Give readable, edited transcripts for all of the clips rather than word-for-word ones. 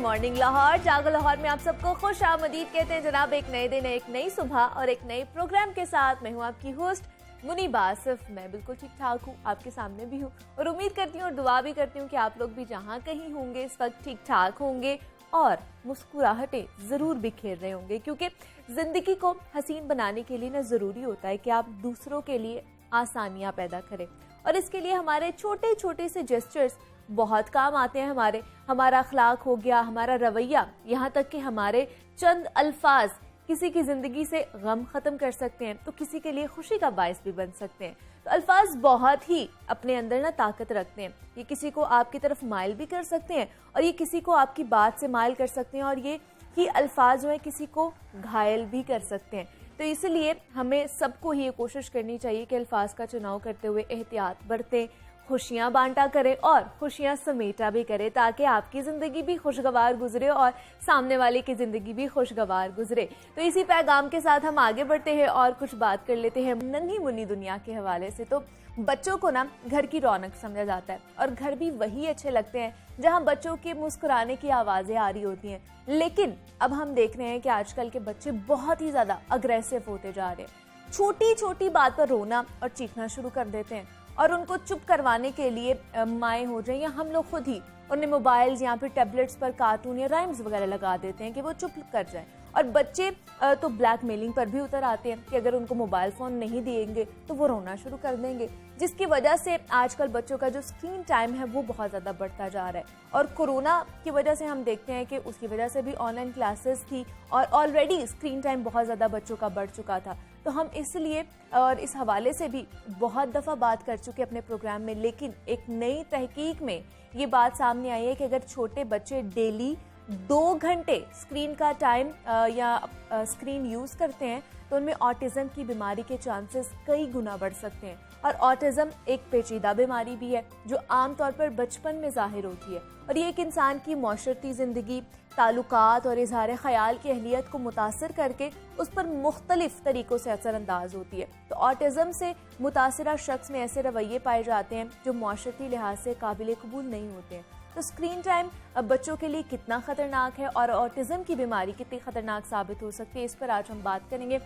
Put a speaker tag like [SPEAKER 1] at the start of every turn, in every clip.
[SPEAKER 1] Morning Lahore. जागो लाहौर में आप सबको खुश आमदीद कहते हैं जनाब। एक नए दिन, एक नई सुबह और एक नए प्रोग्राम के साथ मैं हूँ आपकी होस्ट मुनीब आसिफ। मैं बिल्कुल ठीक ठाक हूँ, आपके सामने भी हूँ और उम्मीद करती हूँ और दुआ भी करती हूँ कि आप लोग भी जहाँ कहीं होंगे इस वक्त ठीक ठाक होंगे और मुस्कुराहटें ज़रूर बिखेर रहे होंगे, क्योंकि ज़िंदगी को हसीन बनाने के लिए ना ज़रूरी होता है कि आप दूसरों के लिए आसानियाँ पैदा करें और इसके लिए हमारे छोटे छोटे से जेस्चर्स बहुत काम आते हैं। हमारा अखलाक हो गया, हमारा रवैया, यहाँ तक कि हमारे चंद अल्फाज किसी की ज़िंदगी से गम ख़त्म कर सकते हैं तो किसी के लिए खुशी का बायस भी बन सकते हैं। तो अल्फाज बहुत ही अपने अंदर ना ताकत रखते हैं। ये किसी को आपकी तरफ माइल भी कर सकते हैं और ये किसी को आपकी बात से माइल कर सकते हैं और ये ही अल्फाज जो है किसी को घायल भी कर सकते हैं। तो इसलिए हमें सबको ही ये कोशिश करनी चाहिए कि अल्फाज का चुनाव करते हुए एहतियात बरतें, खुशियाँ बांटा करें और खुशियाँ समेटा भी करें, ताकि आपकी ज़िंदगी भी खुशगवार गुजरे और सामने वाले की ज़िंदगी भी खुशगवार गुजरे। तो इसी पैगाम के साथ हम आगे बढ़ते हैं और कुछ बात कर लेते हैं नन्ही मुन्नी दुनिया के हवाले से। तो बच्चों को ना घर की रौनक समझा जाता है और घर भी वही अच्छे लगते हैं जहाँ बच्चों के मुस्कुराने की आवाज़ें आ रही होती हैं। लेकिन अब हम देख रहे हैं कि आजकल के बच्चे बहुत ही ज़्यादा अग्रेसिव होते जा रहे हैं। छोटी छोटी बात पर रोना और चीखना शुरू कर देते हैं और उनको चुप करवाने के लिए माएँ हो जाए या हम लोग खुद ही उन्हें मोबाइल्स या फिर टैबलेट्स पर कार्टून या राइम्स वगैरह लगा देते हैं कि वो चुप कर जाए। और बच्चे तो ब्लैकमेलिंग पर भी उतर आते हैं कि अगर उनको मोबाइल फ़ोन नहीं देंगे तो वो रोना शुरू कर देंगे, जिसकी वजह से आजकल बच्चों का जो स्क्रीन टाइम है वो बहुत ज़्यादा बढ़ता जा रहा है। और कोरोना की वजह से हम देखते हैं कि उसकी वजह से भी ऑनलाइन क्लासेस थी और ऑलरेडी स्क्रीन टाइम बहुत ज़्यादा बच्चों का बढ़ चुका था। तो हम इसलिए और इस हवाले से भी बहुत दफ़ा बात कर चुके अपने प्रोग्राम में, लेकिन एक नई तहकीक में ये बात सामने आई है कि अगर छोटे बच्चे डेली 2 घंटे स्क्रीन का टाइम या स्क्रीन यूज़ करते हैं तो उनमें ऑटिज़म की बीमारी के चांसेस कई गुना बढ़ सकते हैं। और ऑटिज़म एक पेचीदा बीमारी भी है जो आमतौर पर बचपन में ज़ाहिर होती है और ये एक इंसान की माशरती ज़िंदगी, ताल्लुकात और इजहार ख्याल की अहलियत को मुतासर करके उस पर मुख्तलिफ तरीक़ों से असरअंदाज होती है। तो ऑटिज़म से मुतासरा शख्स में ऐसे रवैये पाए जाते हैं जो माशरती लिहाज से काबिल कबूल नहीं होते हैं। तो स्क्रीन टाइम बच्चों के लिए कितना ख़तरनाक है और ऑटिज़म की बीमारी कितनी ख़तरनाक साबित हो सकती है, इस पर आज हम बात करेंगे।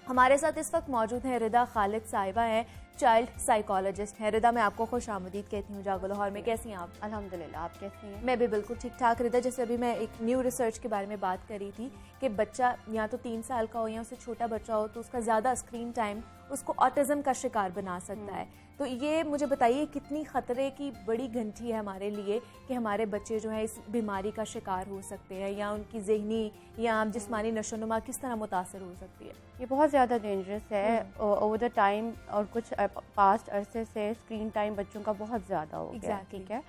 [SPEAKER 1] हमारे साथ इस वक्त मौजूद हैं रिदा खालिद साहिबा, हैं चाइल्ड साइकोलॉजिस्ट हैं। रिदा, मैं आपको खुश आमदीद कहती हूँ जागो लाहौर में। कैसी हैं आप?
[SPEAKER 2] अल्हम्दुलिल्लाह, आप कैसी हैं?
[SPEAKER 1] मैं भी बिल्कुल ठीक ठाक। रिदा, जैसे अभी मैं एक न्यू रिसर्च के बारे में बात कर रही थी कि बच्चा या तो 3 साल का हो या उससे छोटा बच्चा हो तो उसका ज़्यादा स्क्रीन टाइम उसको ऑटिज़म का शिकार बना सकता है। तो ये मुझे बताइए कितनी ख़तरे की बड़ी घंटी है हमारे लिए कि हमारे बच्चे जो है इस बीमारी का शिकार हो सकते हैं या उनकी ज़हनी या जिस्मानी नशोनुमा किस तरह मुतासर हो सकती है?
[SPEAKER 2] ये बहुत ज़्यादा डेंजरस है। ओवर द टाइम और कुछ पास्ट अरसे से स्क्रीन टाइम बच्चों का बहुत ज़्यादा हो गया। ठीक है।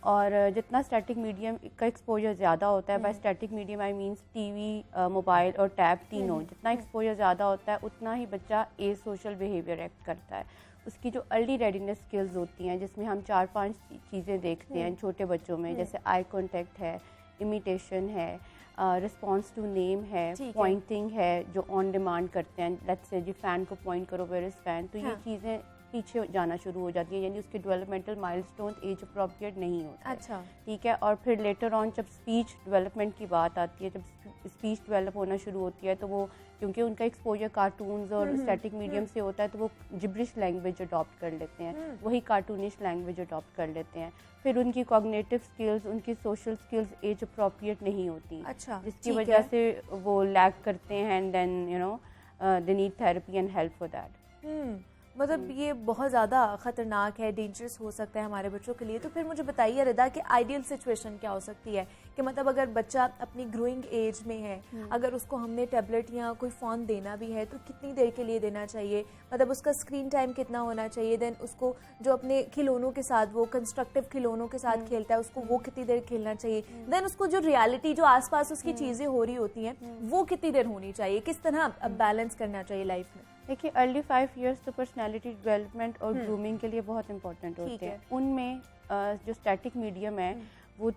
[SPEAKER 2] और जितना स्टैटिक मीडियम का एक्सपोजर ज़्यादा होता है, by static medium I means TV, mobile और टैब तीनों, जितना एक्सपोजर ज़्यादा होता है उतना ही बच्चा ए सोशल बिहेवियर एक्ट करता है। उसकी जो अर्ली रेडीनेस स्किल्स होती हैं जिसमें हम 4-5 चीज़ें देखते हैं छोटे बच्चों में, जैसे आई कॉन्टेक्ट है, इमिटेशन है, रिस्पॉन्स टू नेम है, पॉइंटिंग है जो ऑन डिमांड करते हैं, लेट्स से जी फ़ैन को पॉइंट करो, वेयर इज़ फ़ैन। तो ये चीज़ें पीछे जाना शुरू हो जाती है, यानी उसके डेवलपमेंटल माइलस्टोन एज अप्रोप्रिएट नहीं होता।
[SPEAKER 1] अच्छा,
[SPEAKER 2] ठीक है। और फिर लेटर ऑन जब स्पीच डेवलपमेंट की बात आती है, जब स्पीच डेवलप होना शुरू होती है तो वो क्योंकि उनका एक्सपोजर कार्टून्स और स्टैटिक मीडियम से होता है तो वो जिब्रिश लैंग्वेज अडॉप्ट कर लेते हैं, वही कार्टूनिश लैंग्वेज अडॉप्ट कर लेते हैं। फिर उनकी कॉग्निटिव स्किल्स, उनकी सोशल स्किल्स एज अप्रोप्रिएट नहीं होती।
[SPEAKER 1] अच्छा,
[SPEAKER 2] जिसकी वजह से वो लैक करते हैं and then you know they need therapy and help for that.
[SPEAKER 1] मतलब ये बहुत ज़्यादा ख़तरनाक है, डेंजरस हो सकता है हमारे बच्चों के लिए। तो फिर मुझे बताइए रिदा कि आइडियल सिचुएशन क्या हो सकती है कि मतलब अगर बच्चा अपनी ग्रोइंग एज में है, अगर उसको हमने टैबलेट या कोई फ़ोन देना भी है तो कितनी देर के लिए देना चाहिए, मतलब उसका स्क्रीन टाइम कितना होना चाहिए, देन उसको जो अपने खिलौनों के साथ, वो कंस्ट्रक्टिव खिलौनों के साथ खेलता है उसको वो कितनी देर खेलना चाहिए, देन उसको जो रियलिटी जो आसपास उसकी चीज़ें हो रही होती हैं वो कितनी देर होनी चाहिए, किस तरह बैलेंस करना चाहिए लाइफ में?
[SPEAKER 2] देखिए, अर्ली 5 इयर्स तो पर्सनैलिटी डेवलपमेंट और ग्रूमिंग के लिए बहुत इंपॉर्टेंट होते हैं। उनमें जो स्टैटिक मीडियम है वो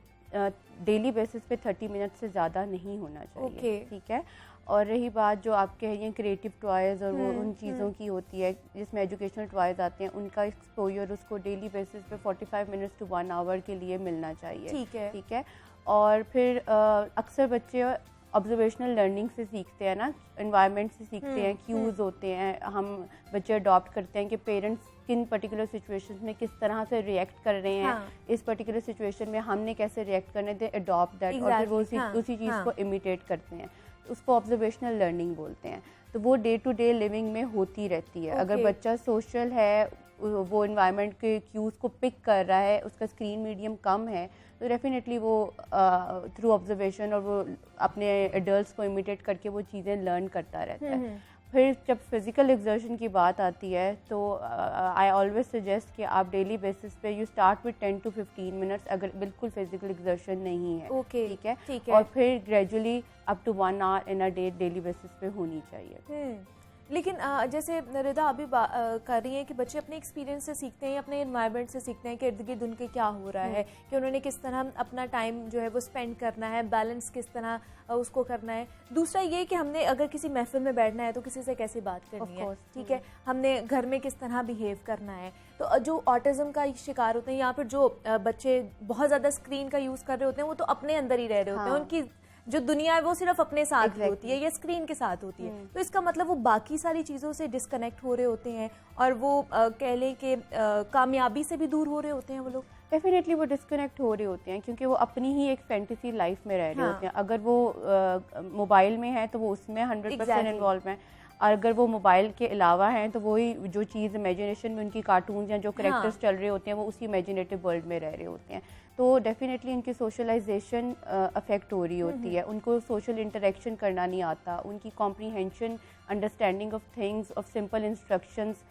[SPEAKER 2] डेली बेसिस पे 30 मिनट से ज़्यादा नहीं होना चाहिए। ठीक है। और रही बात जो आपके हैं क्रिएटिव टॉयज़ और वो उन चीज़ों की होती है जिसमें एजुकेशनल टॉयज़ आते हैं, उनका एक्सपोजर उसको डेली बेसिस पे 45 मिनट्स टू 1 आवर के लिए मिलना चाहिए।
[SPEAKER 1] ठीक है।
[SPEAKER 2] ठीक है। और फिर अक्सर बच्चे ऑब्जर्वेशनल लर्निंग से सीखते हैं ना, एनवायरनमेंट से सीखते हैं, क्यूज़ होते हैं, हम बच्चे अडॉप्ट करते हैं कि पेरेंट्स किन पर्टिकुलर सिचुएशंस में किस तरह से रिएक्ट कर रहे हैं, इस पर्टिकुलर सिचुएशन में हमने कैसे रिएक्ट करने, दे अडॉप्ट दैट, और फिर वो उसी चीज़ को इमिटेट करते हैं, उसको ऑब्जर्वेशनल लर्निंग बोलते हैं। तो वो डे टू डे लिविंग में होती रहती है। अगर बच्चा सोशल है, वो इन्वायरमेंट के क्यूज़ को पिक कर रहा है, उसका स्क्रीन मीडियम कम है, तो डेफिनेटली वो थ्रू ऑब्जर्वेशन और वो अपने एडल्ट्स को इमिटेट करके वो चीज़ें लर्न करता रहता है। फिर जब फिज़िकल एक्सर्शन की बात आती है तो आई ऑलवेज सजेस्ट कि आप डेली बेसिस पे you start with 10 to 15 minutes, अगर बिल्कुल फिजिकल एक्सर्शन नहीं है, ठीक है, और फिर gradually up to 1 hour in a day daily basis पे होनी चाहिए।
[SPEAKER 1] लेकिन जैसे रिदा अभी कर रही हैं कि बच्चे अपने एक्सपीरियंस से सीखते हैं, अपने एनवायरनमेंट से सीखते हैं कि इर्द गिर्द उनके क्या हो रहा है, कि उन्होंने किस तरह अपना टाइम जो है वो स्पेंड करना है, बैलेंस किस तरह उसको करना है। दूसरा ये कि हमने अगर किसी महफिल में बैठना है तो किसी से कैसे बात करनी है, ठीक है, हमने घर में किस तरह बिहेव करना है। तो जो ऑटिज्म का शिकार होते हैं या फिर जो बच्चे बहुत ज़्यादा स्क्रीन का यूज़ कर रहे होते हैं, वो तो अपने अंदर ही रह रहे होते हैं, उनकी जो दुनिया है वो सिर्फ अपने साथ ही होती है या स्क्रीन के साथ होती है। तो इसका मतलब वो बाकी सारी चीज़ों से डिस्कनेक्ट हो रहे होते हैं और वो कह लें कि कामयाबी से भी दूर हो रहे होते हैं वो लोग।
[SPEAKER 2] डेफिनेटली वो डिस्कनेक्ट हो रहे होते हैं क्योंकि वो अपनी ही एक फैंटेसी लाइफ में रह रहे होते हैं। अगर वो मोबाइल में है तो वो उसमें 100% इन्वॉल्व हैं, और अगर वो मोबाइल के अलावा हैं तो वही जो चीज़ इमेजिनेशन में उनकी कार्टून्स या जो करेक्टर्स चल रहे होते हैं वो उसी इमेजिनेटिव वर्ल्ड में रह रहे होते हैं। तो डेफिनेटली उनकी सोशलाइजेशन अफेक्ट हो रही होती है, उनको सोशल इंटरेक्शन करना नहीं आता, उनकी comprehension, understanding of things, of simple instructions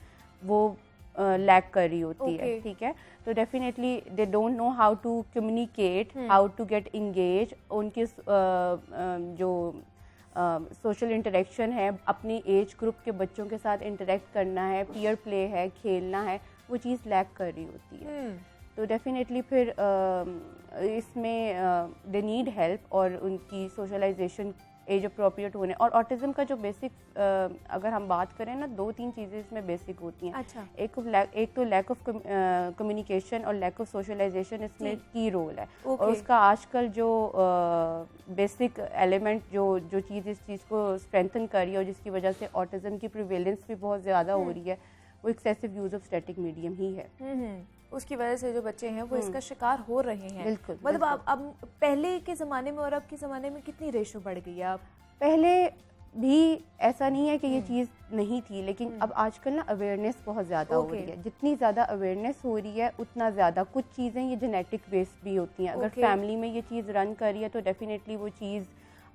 [SPEAKER 2] वो लैक कर रही होती है, ठीक है। तो definitely they don't know how to communicate, how to get engage, उनकी जो सोशल इंटरेक्शन है, अपनी एज ग्रुप के बच्चों के साथ इंटरेक्ट करना है, पीयर प्ले है, खेलना है, वो चीज़ लैक कर रही होती है। तो डेफिनेटली फिर इसमें दे नीड हेल्प, और उनकी सोशलाइजेशन एज अप्रोप्रिएट होने, और ऑटिज्म का जो बेसिक अगर हम बात करें ना, 2-3 चीज़ें इसमें बेसिक होती हैं।
[SPEAKER 1] अच्छा।
[SPEAKER 2] एक तो लैक ऑफ कम्युनिकेशन और लैक ऑफ सोशलाइजेशन इसमें की रोल है। और उसका आजकल जो बेसिक एलिमेंट जो चीज़ इस चीज़ को स्ट्रेंथन कर रही है और जिसकी वजह से ऑटिज्म की प्रिवेलेंस भी बहुत ज़्यादा हो रही है, वो excessive use of static medium ही है।
[SPEAKER 1] उसकी वजह से जो बच्चे हैं वो इसका शिकार हो रहे हैं।
[SPEAKER 2] बिल्कुल।
[SPEAKER 1] मतलब अब पहले के ज़माने में और अब के ज़माने में कितनी रेशो बढ़ गई है? अब
[SPEAKER 2] पहले भी ऐसा नहीं है कि ये चीज़ नहीं थी, लेकिन अब आजकल ना अवेयरनेस बहुत ज़्यादा हो रही है। जितनी ज़्यादा अवेयरनेस हो रही है उतना ज़्यादा कुछ चीज़ें ये जेनेटिक बेस्ड भी होती हैं। अगर फैमिली में ये चीज़ रन कर रही है तो डेफिनेटली वो चीज़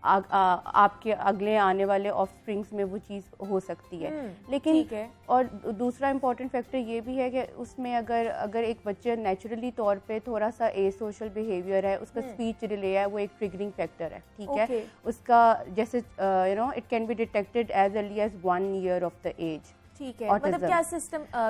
[SPEAKER 2] आपके अगले आने वाले ऑफस्प्रिंग्स में वो चीज़ हो सकती है। लेकिन और दूसरा इम्पॉर्टेंट फैक्टर ये भी है कि उसमें अगर एक बच्चे नेचुरली तौर पे थोड़ा सा ए सोशल बिहेवियर है, उसका स्पीच डिले है, वो एक ट्रिगरिंग फैक्टर है, ठीक है। उसका जैसे it can be detected as early as 1 year of the age,
[SPEAKER 1] ठीक है। मतलब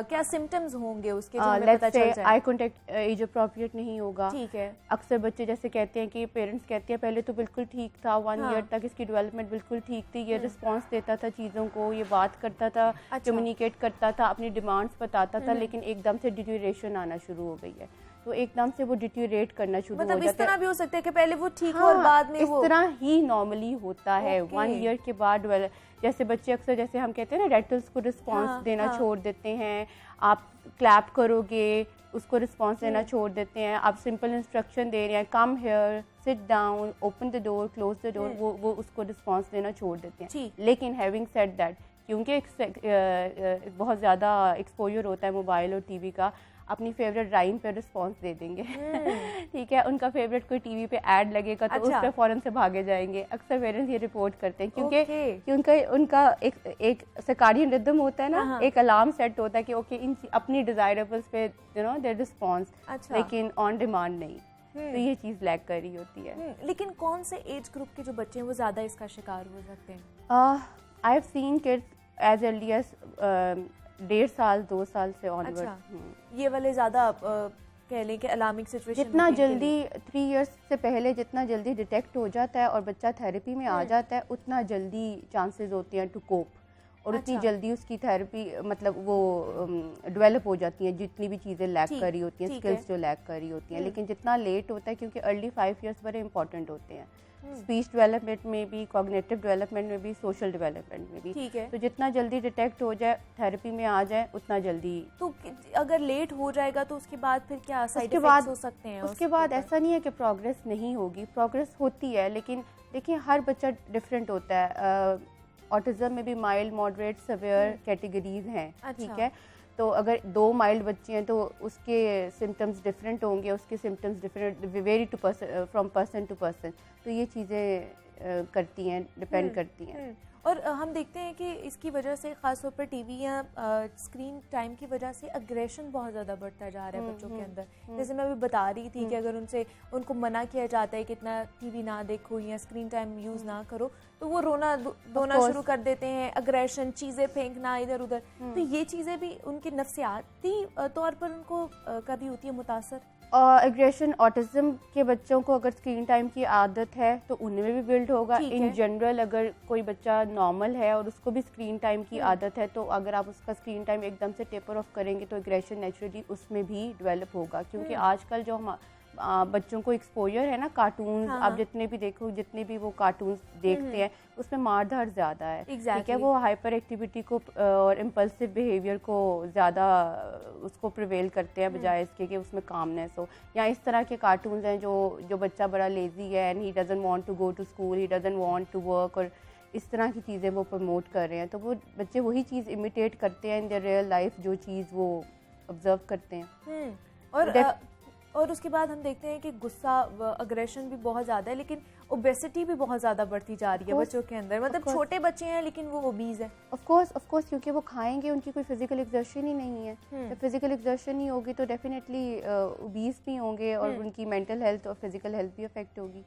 [SPEAKER 1] क्या सिम्टम्स होंगे उसके जो हमें पता चल जाए?
[SPEAKER 2] आई कांटेक्ट एज अप्रोप्रिएट नहीं होगा,
[SPEAKER 1] ठीक है।
[SPEAKER 2] अक्सर बच्चे जैसे कहते हैं कि पेरेंट्स कहते हैं पहले तो बिल्कुल ठीक था, 1 year तक इसकी डेवलपमेंट बिल्कुल ठीक थी, ये रिस्पांस देता था चीज़ों को, ये बात करता था, कम्युनिकेट करता था, अपनी डिमांड्स बताता था, लेकिन एकदम से डिटेरियोरेशन आना शुरू हो गई है। तो एकदम से वो डिटेरियोरेट करना शुरू हो जाता है।
[SPEAKER 1] मतलब इस तरह भी हो सकता है कि पहले वो ठीक हो और बाद में
[SPEAKER 2] इस तरह ही नॉर्मली होता है। 1 year के बाद जैसे बच्चे अक्सर, जैसे हम कहते हैं ना, रेटल्स को रिस्पांस देना छोड़ देते हैं, आप क्लैप करोगे उसको रिस्पांस देना छोड़ देते हैं, आप सिंपल इंस्ट्रक्शन दे रहे हैं, come here, sit down, open the door, close the door, वो उसको रिस्पांस देना छोड़ देते हैं। लेकिन हैविंग सेड दैट, क्योंकि बहुत ज़्यादा एक्सपोजर होता है मोबाइल और टीवी का, अपनी फेवरेट राइम पे रिस्पांस दे देंगे, ठीक है। उनका फेवरेट कोई टीवी पे ऐड लगेगा तो उस पे फौरन से भागे जाएंगे। अक्सर पेरेंट्स ये रिपोर्ट करते हैं क्योंकि उनका एक सर्काडियन रिदम होता है ना, एक अलार्म सेट होता है कि ओके इन अपनी डिजायरेबल्स पे देयर रिस्पांस, लेकिन ऑन डिमांड नहीं। तो ये चीज़ लैक कर रही होती है।
[SPEAKER 1] लेकिन कौन से एज ग्रुप के जो बच्चे हैं वो ज़्यादा इसका शिकार हो सकते हैं?
[SPEAKER 2] I have seen kids as early as 1.5 साल 2 साल से ऑनवर्ड।
[SPEAKER 1] ये वाले ज़्यादा कह लें कि अलार्मिंग सिचुएशन,
[SPEAKER 2] जितना जल्दी 3 years से पहले जितना जल्दी डिटेक्ट हो जाता है और बच्चा थेरेपी में आ जाता है, उतना जल्दी चांसेस होते हैं टू कोप, और उतनी जल्दी उसकी थेरेपी मतलब वो डेवलप हो जाती है, जितनी भी चीज़ें लैक कर रही होती हैं, स्किल्स जो लैक कर रही होती हैं। लेकिन जितना लेट होता है, क्योंकि अर्ली 5 ईयर्स बड़े इंपॉर्टेंट होते हैं, स्पीच डेवलपमेंट में भी, कॉग्निटिव डेवलपमेंट में भी, सोशल डेवलपमेंट में भी।
[SPEAKER 1] ठीक है।
[SPEAKER 2] तो जितना जल्दी डिटेक्ट हो जाए, थेरेपी में आ जाए, उतना जल्दी।
[SPEAKER 1] तो अगर लेट हो जाएगा तो उसके बाद फिर क्या साइड इफेक्ट्स हो सकते हैं?
[SPEAKER 2] उसके बाद ऐसा नहीं है कि प्रोग्रेस नहीं होगी, प्रोग्रेस होती है, लेकिन देखिए हर बच्चा डिफरेंट होता है। ऑटिज्म में भी माइल्ड, मॉडरेट, सेवियर कैटेगरीज हैं। ठीक है, तो अगर 2 माइल्ड बच्चे हैं तो उसके सिम्टम्स डिफरेंट होंगे, उसके symptoms different vary to person, from person to person. तो ये चीज़ें करती हैं, डिपेंड करती हैं।
[SPEAKER 1] और हम देखते हैं कि इसकी वजह से ख़ासतौर पर टीवी या स्क्रीन टाइम की वजह से अग्रेशन बहुत ज़्यादा बढ़ता जा रहा है बच्चों के अंदर। जैसे मैं अभी बता रही थी कि अगर उनको मना किया जाता है कि इतना टीवी ना देखो या स्क्रीन टाइम यूज़ ना करो, तो वो रोना धोना शुरू कर देते हैं, अग्रेशन, चीज़ें फेंकना इधर उधर। तो ये चीज़ें भी उनके नफ्सियाती तौर पर उनको कर रही होती है मुतासर।
[SPEAKER 2] एग्रेशन ऑटिज्म के बच्चों को अगर स्क्रीन टाइम की आदत है तो उनमें भी बिल्ड होगा। इन जनरल अगर कोई बच्चा नॉर्मल है और उसको भी स्क्रीन टाइम की आदत है, तो अगर आप उसका स्क्रीन टाइम एकदम से टेपर ऑफ करेंगे तो एग्रेशन नेचुरली उसमें भी डेवलप होगा। क्योंकि आजकल जो हम बच्चों को एक्सपोजर है ना, कार्टून्स, आप जितने भी देखो, जितने भी वो कार्टून्स देखते हैं, उसमें मारधार ज़्यादा है। ठीक है, वो हाइपर एक्टिविटी को और इम्पल्सिव बिहेवियर को ज़्यादा उसको प्रिवेल करते हैं, बजाय इसके कि उसमें कामनेस हो। या इस तरह के कार्टून्स हैं जो बच्चा बड़ा लेजी है and he doesn't want to go to school, he doesn't want to work, और इस तरह की चीज़ें वो प्रमोट कर रहे हैं। तो वो बच्चे वही चीज़ इमिटेट करते हैं इन देयर रियल लाइफ, जो चीज़ वो ऑब्जर्व करते हैं।
[SPEAKER 1] और उसके बाद हम देखते हैं कि गुस्सा, अग्रेशन भी बहुत ज़्यादा है, लेकिन ओबेसिटी भी बहुत ज़्यादा बढ़ती जा रही है बच्चों के अंदर। मतलब छोटे बच्चे हैं लेकिन वो ओबीज है।
[SPEAKER 2] ऑफ कोर्स, क्योंकि वो खाएंगे, उनकी कोई फिजिकल एक्सर्शन ही नहीं है। जब फिजिकल एक्सर्शन नहीं होगी तो डेफिनेटली ओबीज भी होंगे और उनकी मेंटल हेल्थ और फिजिकल हेल्थ भी अफेक्ट होगी।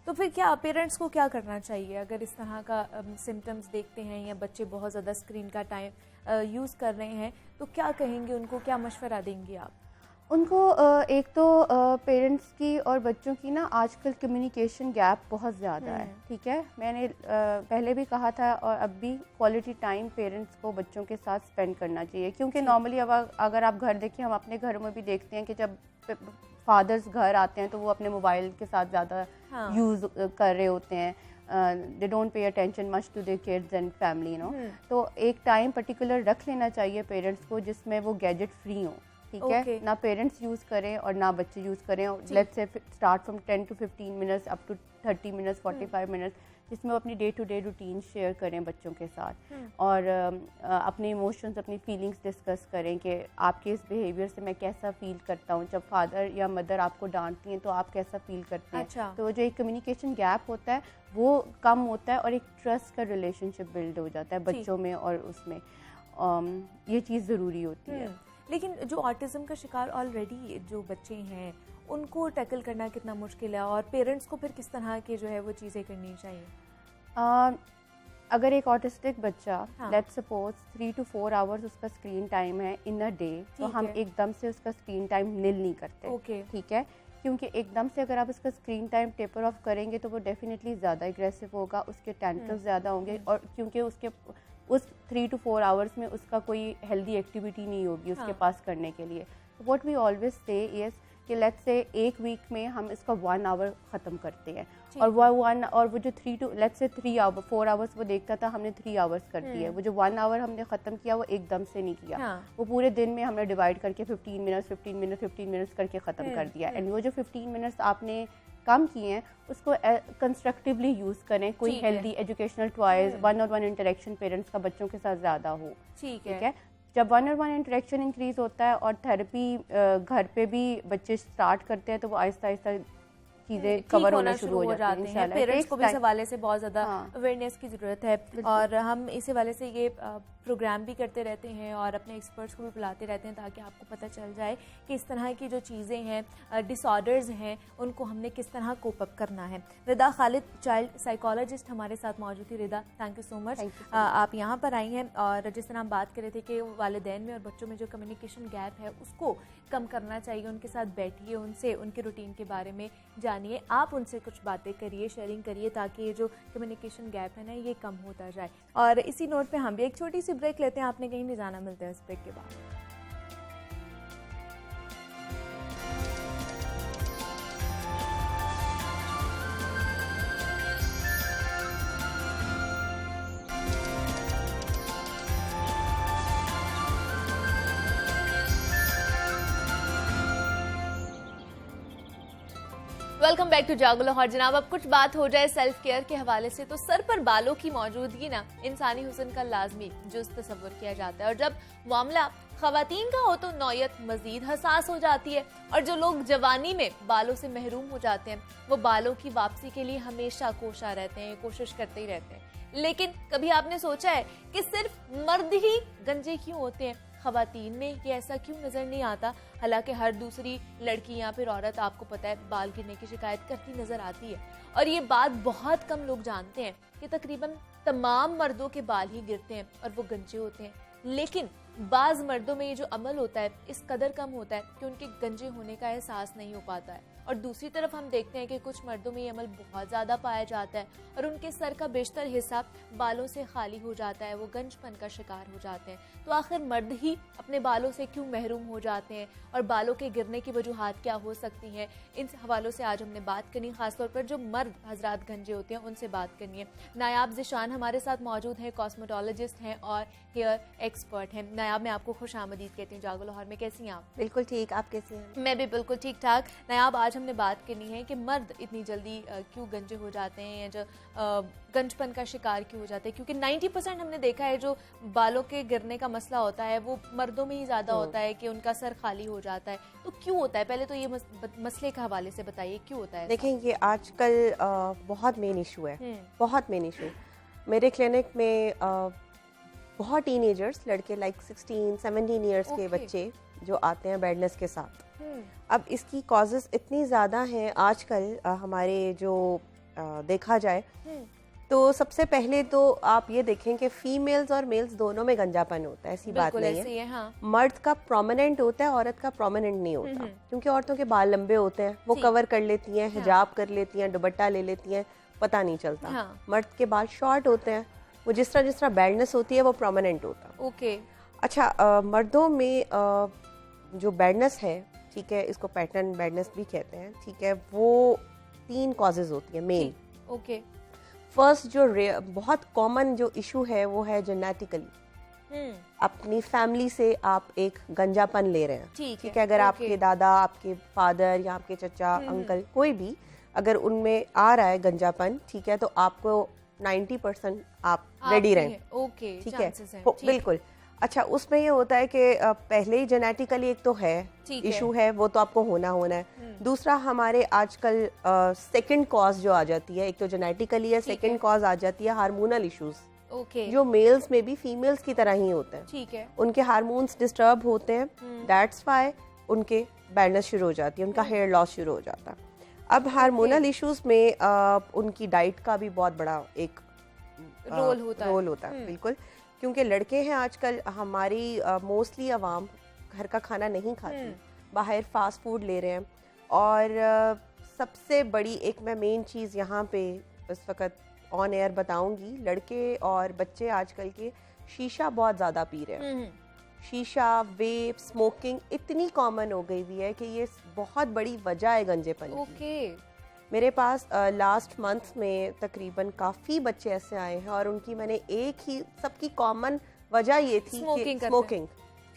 [SPEAKER 1] तो फिर क्या पेरेंट्स को क्या करना चाहिए अगर इस तरह का सिम्टम्स देखते हैं या बच्चे बहुत ज़्यादा स्क्रीन का टाइम यूज़ कर रहे हैं, तो क्या कहेंगे उनको, क्या मशवरा देंगे आप
[SPEAKER 2] उनको? एक तो पेरेंट्स की और बच्चों की ना आजकल कम्युनिकेशन गैप बहुत ज़्यादा है। ठीक है, मैंने पहले भी कहा था और अब भी, क्वालिटी टाइम पेरेंट्स को बच्चों के साथ स्पेंड करना चाहिए। क्योंकि नॉर्मली अब अगर आप घर देखें, हम अपने घरों में भी देखते हैं कि जब फादर्स घर आते हैं तो वो अपने मोबाइल के साथ ज़्यादा यूज़ कर रहे होते हैं। They don't pay attention much to their kids and family, no. तो एक टाइम पर्टिकुलर रख लेना चाहिए पेरेंट्स को जिसमें वो गैजेट फ्री हों। ठीक है, ना पेरेंट्स यूज़ करें और ना बच्चे यूज़ करें। Let's say start from 10 to 15 minutes up to 30 minutes, 45 minutes, जिसमें वो अपनी day to day routine share करें बच्चों के साथ। और अपने इमोशंस, अपनी फीलिंग्स डिस्कस करें कि आपके इस बिहेवियर से मैं कैसा फील करता हूँ। जब फादर या मदर आपको डांटती हैं तो आप कैसा फील करते हैं। तो जो एक कम्युनिकेशन गैप होता है वो कम होता है और एक ट्रस्ट का रिलेशनशिप बिल्ड हो जाता है बच्चों में और उसमें। ये चीज़ ज़रूरी होती है।
[SPEAKER 1] लेकिन जो ऑटिज्म का शिकार ऑलरेडी जो बच्चे हैं, उनको टैकल करना कितना मुश्किल है, और पेरेंट्स को फिर किस तरह के जो है वो चीज़ें करनी चाहिए?
[SPEAKER 2] अगर एक ऑटिस्टिक बच्चा, लेट्स सपोज 3 to 4 आवर्स उसका स्क्रीन टाइम है इन अ डे, तो हम एकदम से उसका स्क्रीन टाइम निल नहीं करते। ठीक है, क्योंकि एकदम से अगर आप उसका स्क्रीन टाइम टेपर ऑफ करेंगे तो वो डेफिनेटली ज़्यादा एग्रेसिव होगा, उसके टेंट्रम्स ज़्यादा होंगे, और क्योंकि उस 3 to 4 आवर्स में उसका कोई हेल्दी एक्टिविटी नहीं होगी उसके पास करने के लिए। What we always say is कि लेट्स से एक वीक में हम इसका 1 आवर ख़त्म करते हैं, और वो जो 3 आवर 4 आवर्स वो देखता था, हमने 3 आवर्स कर दिए। वो जो 1 आवर हमने ख़त्म किया वो एकदम से नहीं किया। वो पूरे दिन में हमने डिवाइड करके 15 मिनट्स करके ख़त्म कर दिया। एंड वो जो 15 मिनट्स आपने कम किए हैं उसको कंस्ट्रक्टिवली यूज़ करें। कोई healthy educational toys, 1-on-1 interaction parents का बच्चों के साथ ज़्यादा हो। ठीक है, जब 1-on-1 इंटरेक्शन इंक्रीज होता है और थेरेपी घर पे भी बच्चे स्टार्ट करते हैं तो वो आहिस्ता आहिस्ता चीज़ें कवर होना शुरू हो जाती हैं।
[SPEAKER 1] पेरेंट्स को भी इस हवाले से बहुत ज़्यादा अवेयरनेस की ज़रूरत है, और हम इस हवाले से ये प्रोग्राम भी करते रहते हैं और अपने एक्सपर्ट्स को भी बुलाते रहते हैं ताकि आपको पता चल जाए कि इस तरह की जो चीज़ें हैं, डिसऑर्डर्स हैं, उनको हमने किस तरह कोप अप करना है। रिदा खालिद, चाइल्ड साइकोलॉजिस्ट, हमारे साथ मौजूद थी। रिदा, थैंक यू सो मच, आप यहाँ पर आई हैं। और जिस तरह हम बात कर रहे थे कि वालिदैन में और बच्चों में जो कम्युनिकेशन गैप है उसको कम करना चाहिए, उनके साथ बैठिए, उनसे उनके रूटीन के बारे में जानिए। जानिए, आप उनसे कुछ बातें करिए, शेयरिंग करिए, ताकि ये जो कम्युनिकेशन गैप है ना ये कम होता जाए। और इसी नोट पे हम भी एक छोटी सी ब्रेक लेते हैं, आपने कहीं नहीं जाना, मिलते हैं इस ब्रेक के बाद। वेलकम बैक टू जागो लाहौर। जनाब, अब कुछ बात हो जाए सेल्फ केयर के हवाले से, तो सर पर बालों की मौजूदगी ना इंसानी हुस्न का लाजमी जुज़ तस्वुर किया जाता है, और जब मामला खवातीन का हो तो नौयत मजीद हसास हो जाती है। और जो लोग जवानी में बालों से महरूम हो जाते हैं वो बालों की वापसी के लिए हमेशा कोशा रहते हैं, कोशिश करते ही रहते हैं। लेकिन कभी आपने सोचा है कि सिर्फ मर्द ही गंजे क्यों होते हैं? खवातीन में ये ऐसा क्यों नजर नहीं आता? हालांकि हर दूसरी लड़की या फिर औरत, आपको पता है, बाल गिरने की शिकायत करती नजर आती है। और ये बात बहुत कम लोग जानते हैं कि तकरीबन तमाम मर्दों के बाल ही गिरते हैं और वो गंजे होते हैं। लेकिन बाज मर्दों में ये जो अमल होता है इस कदर कम होता है कि उनके गंजे होने का एहसास नहीं हो पाता है। और दूसरी तरफ हम देखते हैं कि कुछ मर्दों में ये अमल बहुत ज़्यादा पाया जाता है और उनके सर का बेशतर हिस्सा बालों से खाली हो जाता है, वो गंजपन का शिकार हो जाते हैं। तो आखिर मर्द ही अपने बालों से क्यों महरूम हो जाते हैं और बालों के गिरने की वजूहात क्या हो सकती हैं? इन हवालों से आज हमने बात करनी, खासतौर पर जो मर्द हजरात गंजे होते हैं उनसे बात करनी है। नायाब ज़िशान हमारे साथ मौजूद हैं, कॉस्मेटोलॉजिस्ट हैं और हेयर एक्सपर्ट हैं। नायाब, मैं आपको खुश आमदीद कहती हूँ जागो लाहौर में। कैसी हैं आप?
[SPEAKER 3] बिल्कुल ठीक, आप कैसी हैं?
[SPEAKER 1] मैं भी बिल्कुल ठीक ठाक। नायाब, आज हमने बात करनी है कि मर्द इतनी जल्दी क्यों गंजे हो जाते हैं या जो गंजपन का शिकार क्यों हो जाते हैं, क्योंकि 90% हमने देखा है जो बालों के गिरने का मसला होता है वो मर्दों में ही ज़्यादा होता है कि उनका सर खाली हो जाता है। तो क्यों होता है? पहले तो ये मसले के हवाले से बताइए, क्यों होता है?
[SPEAKER 3] देखें, ये आजकल बहुत मेन इशू है, बहुत मेन इशू। मेरे क्लिनिक में बहुत टीनेजर्स लड़के, लाइक 16-17 ईयर्स के बच्चे जो आते हैं बैडनेस के साथ। अब इसकी कॉजेस इतनी ज़्यादा हैं आजकल, हमारे जो देखा जाए तो सबसे पहले तो आप ये देखें कि फीमेल्स और मेल्स दोनों में गंजापन होता है, ऐसी बात नहीं है।
[SPEAKER 1] हाँ।
[SPEAKER 3] मर्द का प्रोमिनेंट होता है, औरत का प्रोमिनेंट नहीं होता, क्योंकि औरतों के बाल लंबे होते हैं, वो कवर कर लेती हैं, हिजाब कर लेती हैं, दुपट्टा ले लेती हैं, पता नहीं चलता।
[SPEAKER 1] हाँ।
[SPEAKER 3] मर्द के बाल शॉर्ट होते हैं, वो जिस तरह बैडनेस होती है वो प्रोमिनेंट होता है।
[SPEAKER 1] ओके।
[SPEAKER 3] अच्छा, मर्दों में जो बैडनेस है, ठीक है, इसको पैटर्न बैडनेस भी कहते हैं, ठीक है, वो 3 कॉजेज होती है मेन।
[SPEAKER 1] ओके।
[SPEAKER 3] फर्स्ट जो बहुत कॉमन जो इशू है वो है जेनेटिकली। अपनी फैमिली से आप एक गंजापन ले रहे हैं, ठीक है, अगर आपके दादा, आपके फादर या आपके चचा, अंकल, कोई भी अगर उनमें आ रहा है गंजापन, ठीक है, तो आपको 90% आप रेडी रहें।
[SPEAKER 1] ओके,
[SPEAKER 3] ठीक है, बिल्कुल। अच्छा, उसमें ये होता है कि पहले ही जेनेटिकली एक तो है इशू है, वो तो आपको होना है। दूसरा, हमारे आजकल सेकंड कॉज जो आ जाती है, एक तो जेनेटिकली है, सेकंड कॉज आ जाती है हार्मोनल इश्यूज, जो मेल्स में भी फीमेल्स की तरह ही होते हैं।
[SPEAKER 1] ठीक है,
[SPEAKER 3] उनके हार्मोन्स डिस्टर्ब होते हैं, दैट्स व्हाई उनके बैडनेस शुरू हो जाती है, उनका हेयर लॉस शुरू हो जाता है। अब हार्मोनल इश्यूज में उनकी डाइट का भी बहुत बड़ा एक
[SPEAKER 1] रोल होता
[SPEAKER 3] है। बिल्कुल, क्योंकि लड़के हैं आजकल, हमारी मोस्टली आवाम घर का खाना नहीं खाती, बाहर फास्ट फूड ले रहे हैं। और सबसे बड़ी एक मैं मेन चीज़ यहाँ पे इस वक्त ऑन एयर बताऊंगी, लड़के और बच्चे आजकल के शीशा बहुत ज़्यादा पी रहे हैं। शीशा, वेप, स्मोकिंग इतनी कॉमन हो गई हुई है कि ये बहुत बड़ी वजह है गंजेपन की। मेरे पास लास्ट मंथ में तकरीबन काफ़ी बच्चे ऐसे आए हैं और उनकी मैंने एक ही, सबकी कॉमन वजह ये थी कि स्मोकिंग,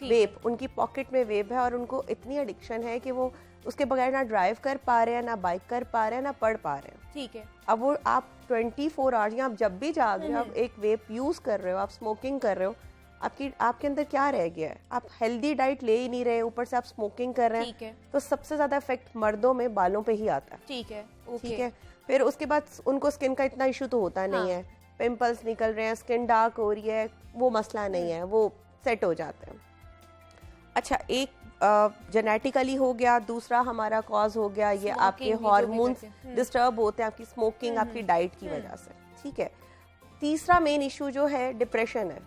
[SPEAKER 3] वेप, उनकी पॉकेट में वेप है और उनको इतनी एडिक्शन है कि वो उसके बगैर ना ड्राइव कर पा रहे हैं, ना बाइक कर पा रहे हैं, ना पढ़ पा रहे हैं।
[SPEAKER 1] ठीक है,
[SPEAKER 3] अब वो आप 24 आवर्स या आप जब भी जाग रहे हो, आप एक वेप यूज़ कर रहे हो, आप स्मोकिंग कर रहे हो, आपके अंदर क्या रह गया है? आप हेल्दी डाइट ले ही नहीं रहे, ऊपर से आप स्मोकिंग कर रहे हैं। तो सबसे ज्यादा इफेक्ट मर्दों में बालों पे ही आता है।
[SPEAKER 1] ठीक है,
[SPEAKER 3] ठीक है। फिर उसके बाद उनको स्किन का इतना इशू तो होता नहीं है, पिंपल्स निकल रहे हैं, स्किन डार्क हो रही है, वो मसला नहीं है, वो सेट हो जाते हैं। अच्छा, एक जेनेटिकली हो गया, दूसरा हमारा कॉज हो गया ये आपके हार्मोन्स डिस्टर्ब होते हैं, आपकी स्मोकिंग, आपकी डाइट की वजह से। ठीक है। तीसरा मेन इशू जो है डिप्रेशन है।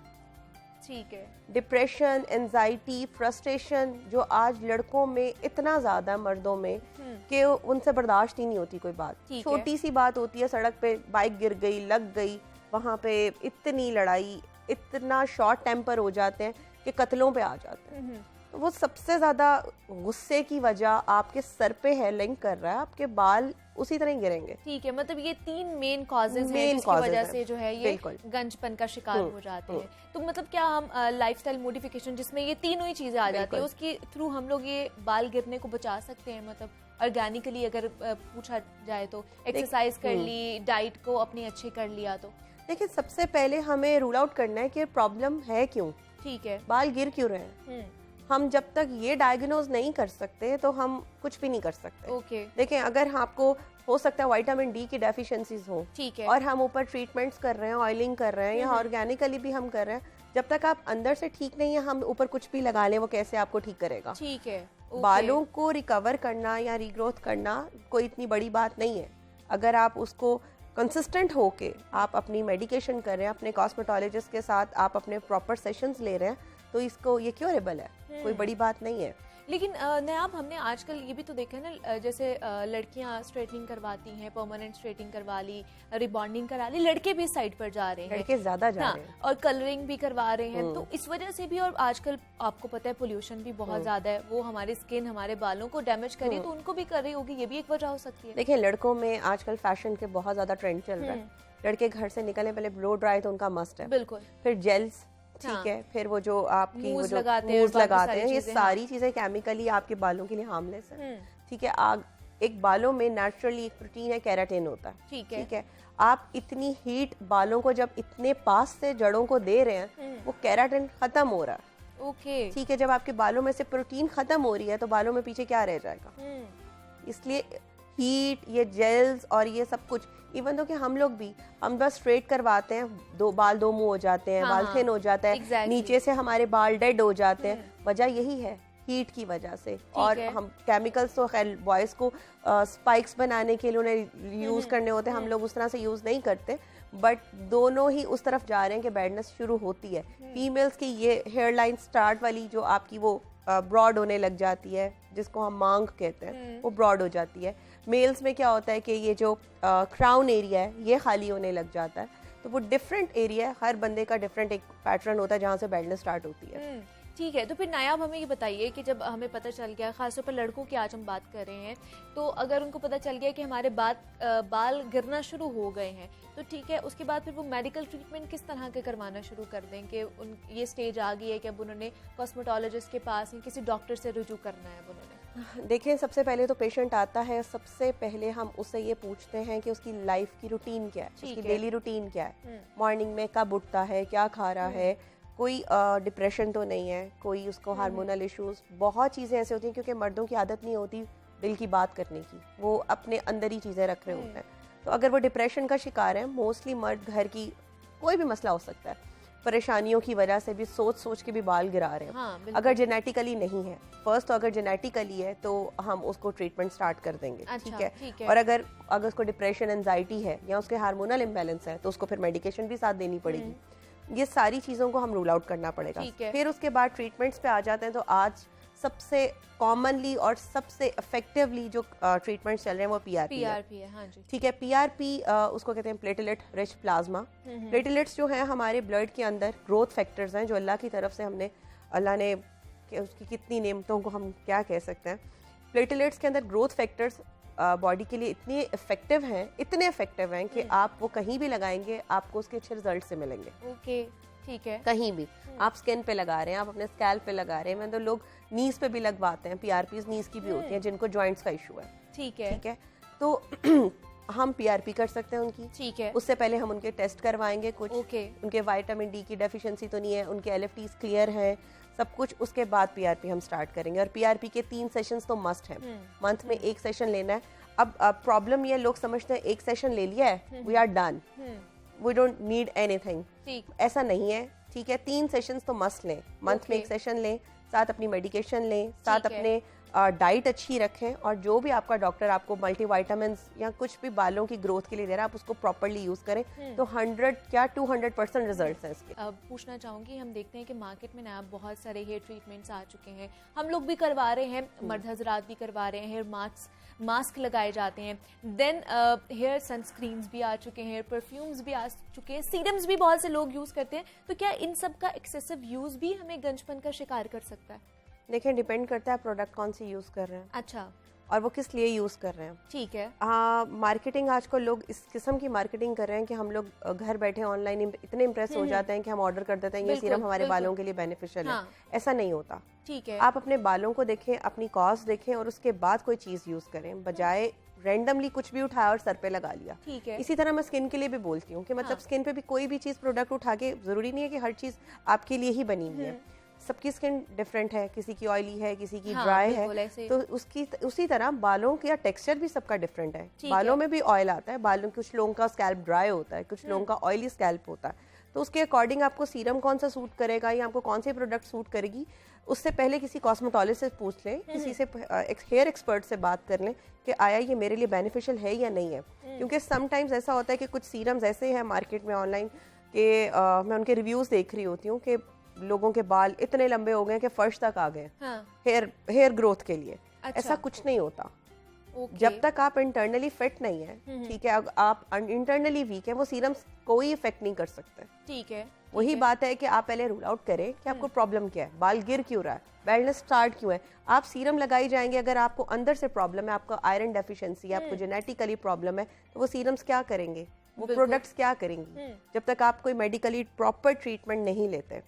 [SPEAKER 1] ठीक है।
[SPEAKER 3] डिप्रेशन, एंजाइटी, फ्रस्ट्रेशन जो आज लड़कों में इतना ज्यादा, मर्दों में, कि उनसे बर्दाश्त ही नहीं होती कोई बात। छोटी सी बात होती है, सड़क पे बाइक गिर गई, लग गई, वहां पे इतनी लड़ाई, इतना शॉर्ट टेम्पर हो जाते हैं कि कत्लों पे आ जाते हैं। तो वो सबसे ज्यादा गुस्से की वजह आपके सर पे है, लिंक कर रहा है, आपके बाल उसी तरह गिरेंगे।
[SPEAKER 1] ठीक है, मतलब ये 3 मेन कॉजेज हैं जिसकी वजह से जो है ये गंजपन का शिकार हो जाते हैं। तो मतलब क्या हम लाइफस्टाइल मॉडिफिकेशन जिसमें ये तीनों ही चीजें आ जाती है, उसके थ्रू हम लोग ये बाल गिरने को बचा सकते हैं? मतलब ऑर्गेनिकली अगर पूछा जाए तो एक्सरसाइज कर ली, डाइट को अपनी अच्छी कर लिया तो?
[SPEAKER 3] देखिए, सबसे पहले हमें रूल आउट करना है कि प्रॉब्लम है क्यों,
[SPEAKER 1] ठीक है,
[SPEAKER 3] बाल गिर क्यों रहे हैं। हम जब तक ये डायग्नोज नहीं कर सकते तो हम कुछ भी नहीं कर सकते।
[SPEAKER 1] ओके।
[SPEAKER 3] देखें, अगर आपको हो सकता है विटामिन डी की डेफिशिएंसीज हो,
[SPEAKER 1] ठीक है,
[SPEAKER 3] और हम ऊपर ट्रीटमेंट्स कर रहे हैं, ऑयलिंग कर रहे हैं, या ऑर्गेनिकली भी हम कर रहे हैं, जब तक आप अंदर से ठीक नहीं है, हम ऊपर कुछ भी लगा लें, वो कैसे आपको ठीक करेगा?
[SPEAKER 1] ठीक है।
[SPEAKER 3] बालों को रिकवर करना या रीग्रोथ करना कोई इतनी बड़ी बात नहीं है। अगर आप उसको कंसिस्टेंट होके आप अपनी मेडिकेशन कर रहे हैं, अपने कॉस्मेटोलॉजिस्ट के साथ आप अपने प्रॉपर सेशंस ले रहे हैं, तो इसको ये क्योरेबल है, कोई बड़ी बात नहीं है।
[SPEAKER 1] लेकिन नयाब, हमने आजकल ये भी तो देखा है ना, जैसे लड़कियां स्ट्रेटनिंग करवाती हैं, परमानेंट स्ट्रेटनिंग करवा ली, रिबॉन्डिंग करा ली, लड़के भी इस साइड पर जा रहे हैं,
[SPEAKER 3] लड़के ज्यादा जा रहे हैं,
[SPEAKER 1] और कलरिंग भी करवा रहे हैं। तो इस वजह से भी, और आजकल आपको पता है पोल्यूशन भी बहुत ज्यादा है, वो हमारी स्किन, हमारे बालों को डैमेज कर रही है, तो उनको भी कर रही होगी, ये भी एक वजह हो सकती है।
[SPEAKER 3] देखिए, लड़कों में आजकल फैशन के बहुत ज्यादा ट्रेंड चल रहा है। लड़के घर से निकलने पहले ब्लो ड्राई तो उनका मस्ट है,
[SPEAKER 1] बिल्कुल,
[SPEAKER 3] फिर जेल्स, ठीक है, फिर वो जो आपकी
[SPEAKER 1] मूव
[SPEAKER 3] वो जो
[SPEAKER 1] लगाते
[SPEAKER 3] हैं, ये सारी चीजें केमिकली आपके बालों के लिए हार्मलेस है। ठीक है, एक बालों में नेचुरली एक प्रोटीन है, केराटिन होता है।
[SPEAKER 1] ठीक है,
[SPEAKER 3] ठीक है, आप इतनी हीट बालों को जब इतने पास से जड़ों को दे रहे हैं, वो केराटिन खत्म हो रहा है।
[SPEAKER 1] ओके,
[SPEAKER 3] ठीक है, जब आपके बालों में से प्रोटीन खत्म हो रही है, तो बालों में पीछे क्या रह जाएगा? इसलिए हीट, ये जेल्स और ये सब कुछ, इवन तो कि हम लोग भी, हम बस स्ट्रेट करवाते हैं, दो मुंह हो जाते हैं, बाल थिन हो जाता है, नीचे से हमारे बाल डेड हो जाते हैं। वजह यही है, हीट की वजह से। और हम केमिकल्स तो खैर बॉयज को स्पाइक्स बनाने के लिए उन्हें यूज करने होते हैं, हम लोग उस तरह से यूज नहीं करते, बट दोनों ही उस तरफ जा रहे हैं कि बैडनेस शुरू होती है। फीमेल्स की ये हेयर लाइन स्टार्ट वाली जो आपकी वो ब्रॉड होने लग जाती है, जिसको हम मांग कहते हैं, वो ब्रॉड हो जाती है। मेल्स में क्या होता है कि ये जो क्राउन एरिया है, ये खाली होने लग जाता है। तो वो डिफरेंट एरिया है, हर बंदे का डिफरेंट एक पैटर्न होता है जहाँ से बैडनेस स्टार्ट होती है।
[SPEAKER 1] ठीक है, तो फिर नायाब हमें ये बताइए कि जब हमें पता चल गया, खासतौर पर लड़कों की आज हम बात कर रहे हैं, तो अगर उनको पता चल गया कि हमारे बाल गिरना शुरू हो गए हैं, तो ठीक है, उसके बाद फिर वो मेडिकल ट्रीटमेंट किस तरह के करवाना शुरू कर दें कि ये स्टेज आ गई है कि अब उन्होंने कॉस्मेटोलॉजिस्ट के पास या किसी डॉक्टर से रुजू करना है उन्होंने?
[SPEAKER 3] देखिए, सबसे पहले तो पेशेंट आता है, सबसे पहले हम उससे ये पूछते हैं कि उसकी लाइफ की रूटीन क्या है, उसकी डेली रूटीन क्या है, मॉर्निंग में कब उठता है, क्या खा रहा है, कोई डिप्रेशन तो नहीं है, कोई उसको हार्मोनल इश्यूज, बहुत चीज़ें ऐसे होती हैं, क्योंकि मर्दों की आदत नहीं होती दिल की बात करने की, वो अपने अंदर ही चीज़ें रख रहे होते हैं। तो अगर वो डिप्रेशन का शिकार है, मोस्टली मर्द घर की कोई भी मसला हो सकता है, परेशानियों की वजह से भी सोच के भी बाल गिरा रहे हैं।
[SPEAKER 1] हाँ,
[SPEAKER 3] अगर जेनेटिकली नहीं है, फर्स्ट तो अगर जेनेटिकली है तो हम उसको ट्रीटमेंट स्टार्ट कर देंगे।
[SPEAKER 1] अच्छा,
[SPEAKER 3] ठीक है। और अगर उसको डिप्रेशन, एंजाइटी है या उसके हार्मोनल इम्बैलेंस है, तो उसको फिर मेडिकेशन भी साथ देनी पड़ेगी। ये सारी चीज़ों को हम रूल आउट करना पड़ेगा। फिर उसके बाद ट्रीटमेंट्स पे आ जाते हैं। तो आज सबसे कॉमनली और सबसे इफेक्टिवली जो ट्रीटमेंट्स चल रहे हैं वो पीआरपी है।
[SPEAKER 1] हाँ जी।
[SPEAKER 3] ठीक है, पीआरपी उसको कहते हैं प्लेटलेट रिच प्लाज्मा। प्लेटलेट्स जो है हमारे ब्लड के अंदर ग्रोथ फैक्टर्स हैं, जो अल्लाह की तरफ से अल्लाह ने उसकी कितनी नेमतों को हम क्या कह सकते हैं। प्लेटलेट्स के अंदर ग्रोथ फैक्टर्स बॉडी के लिए इतने इफेक्टिव हैं कि आप वो कहीं भी लगाएंगे आपको उसके अच्छे रिजल्ट से मिलेंगे।
[SPEAKER 1] ओके, ठीक है।
[SPEAKER 3] कहीं भी आप स्किन पे लगा रहे हैं, आप अपने स्कैल्प पे लगा रहे हैं, मतलब लोग नीज पे भी लगवाते हैं, पीआरपीज नीज की भी होती हैं जिनको जॉइंट्स का इशू है। ठीक है, तो हम पीआरपी कर सकते हैं उनकी।
[SPEAKER 1] ठीक है,
[SPEAKER 3] उससे पहले हम उनके टेस्ट करवाएंगे कुछ।
[SPEAKER 1] ओके,
[SPEAKER 3] उनके विटामिन डी की डेफिशिएंसी तो नहीं है, उनके एलएफटीज क्लियर है, सब कुछ। उसके बाद पीआरपी हम स्टार्ट करेंगे। और पीआरपी के 3 सेशंस तो मस्ट है, मंथ में 1 सेशन लेना है। अब प्रॉब्लम ये, लोग समझते हैं 1 सेशन ले लिया है, we are done, we don't need anything. ऐसा नहीं है। ठीक है, 3 सेशंस तो मस्ट लें, मंथ में 1 सेशन लें, साथ अपनी मेडिकेशन लें, साथ अपने डाइट अच्छी रखें और जो भी आपका डॉक्टर आपको मल्टीविटामिन या कुछ भी बालों की ग्रोथ के लिए दे रहा है आप उसको प्रॉपरली यूज करें तो 100 क्या 200% रिजल्ट्स हैं इसके।
[SPEAKER 1] अब पूछना चाहूंगी, हम देखते हैं कि मार्केट में ना बहुत सारे हेयर ट्रीटमेंट्स आ चुके हैं, हम लोग भी करवा रहे हैं, मर्द हजरात भी करवा रहे हैं, हेयर मास्क लगाए जाते हैं, देन हेयर सनस्क्रीन्स भी आ चुके हैं, परफ्यूम्स भी आ चुके हैं, सीरम्स भी बहुत से लोग यूज करते हैं, तो क्या इन सब का एक्सेसिव यूज भी हमें गंजपन का शिकार कर सकता है?
[SPEAKER 3] देखिए डिपेंड करता है प्रोडक्ट कौन सी यूज कर रहे हैं।
[SPEAKER 1] अच्छा,
[SPEAKER 3] और वो किस लिए यूज कर रहे हैं।
[SPEAKER 1] ठीक है।
[SPEAKER 3] मार्केटिंग आजकल लोग इस किस्म की मार्केटिंग कर रहे हैं कि हम लोग घर बैठे ऑनलाइन इतने इम्प्रेस हो जाते हैं कि हम ऑर्डर कर देते हैं ये सीरम हमारे बालों के लिए बेनिफिशियल है। ऐसा नहीं होता।
[SPEAKER 1] ठीक है,
[SPEAKER 3] आप अपने बालों को देखें, अपनी कॉस्ट देखें और उसके बाद कोई चीज यूज करें, बजाय रैंडमली कुछ भी उठाया और सर पे लगा लिया।
[SPEAKER 1] ठीक है।
[SPEAKER 3] इसी तरह मैं स्किन के लिए भी बोलती हूँ कि मतलब स्किन पे भी कोई भी चीज प्रोडक्ट उठा के, जरूरी नहीं है कि हर चीज आपके लिए ही बनी हुई है। सबकी स्किन डिफरेंट है, किसी की ऑयली है, किसी की ड्राई है, तो उसी तरह बालों का टेक्सचर भी सबका डिफरेंट है। बालों में भी ऑयल आता है, बालों कुछ लोगों का स्कैल्प ड्राई होता है, कुछ लोगों का ऑयली स्कैल्प होता है, तो उसके अकॉर्डिंग आपको सीरम कौन सा सूट करेगा या आपको कौन सी प्रोडक्ट सूट करेगी, उससे पहले किसी कॉस्मेटोलॉजिस्ट से पूछ लें, किसी से हेयर एक्सपर्ट से बात कर लें कि आया ये मेरे लिए बेनिफिशियल है या नहीं है। क्योंकि समटाइम्स ऐसा होता है कि कुछ सीरम्स ऐसे हैं मार्केट में ऑनलाइन कि मैं उनके रिव्यूज देख रही होती हूँ कि लोगों के बाल इतने लंबे हो गए कि फर्श तक आ गए हेयर ग्रोथ के लिए। अच्छा। ऐसा कुछ नहीं होता। जब तक आप इंटरनली फिट नहीं है, ठीक है, आप इंटरनली वीक है, वो सीरम्स कोई इफेक्ट नहीं कर सकते।
[SPEAKER 1] ठीक है,
[SPEAKER 3] वही बात है कि आप पहले रूल आउट करें कि आपको प्रॉब्लम क्या है, बाल गिर क्यों रहा है, बैल्डनेस स्टार्ट क्यों है। आप सीरम लगाई जाएंगे, अगर आपको अंदर से प्रॉब्लम है, आपको आयरन डेफिशिएंसी है, आपको जेनेटिकली प्रॉब्लम है, तो वो सीरम्स क्या करेंगे, वो प्रोडक्ट्स क्या करेंगी, जब तक आप कोई मेडिकली प्रॉपर ट्रीटमेंट नहीं लेते।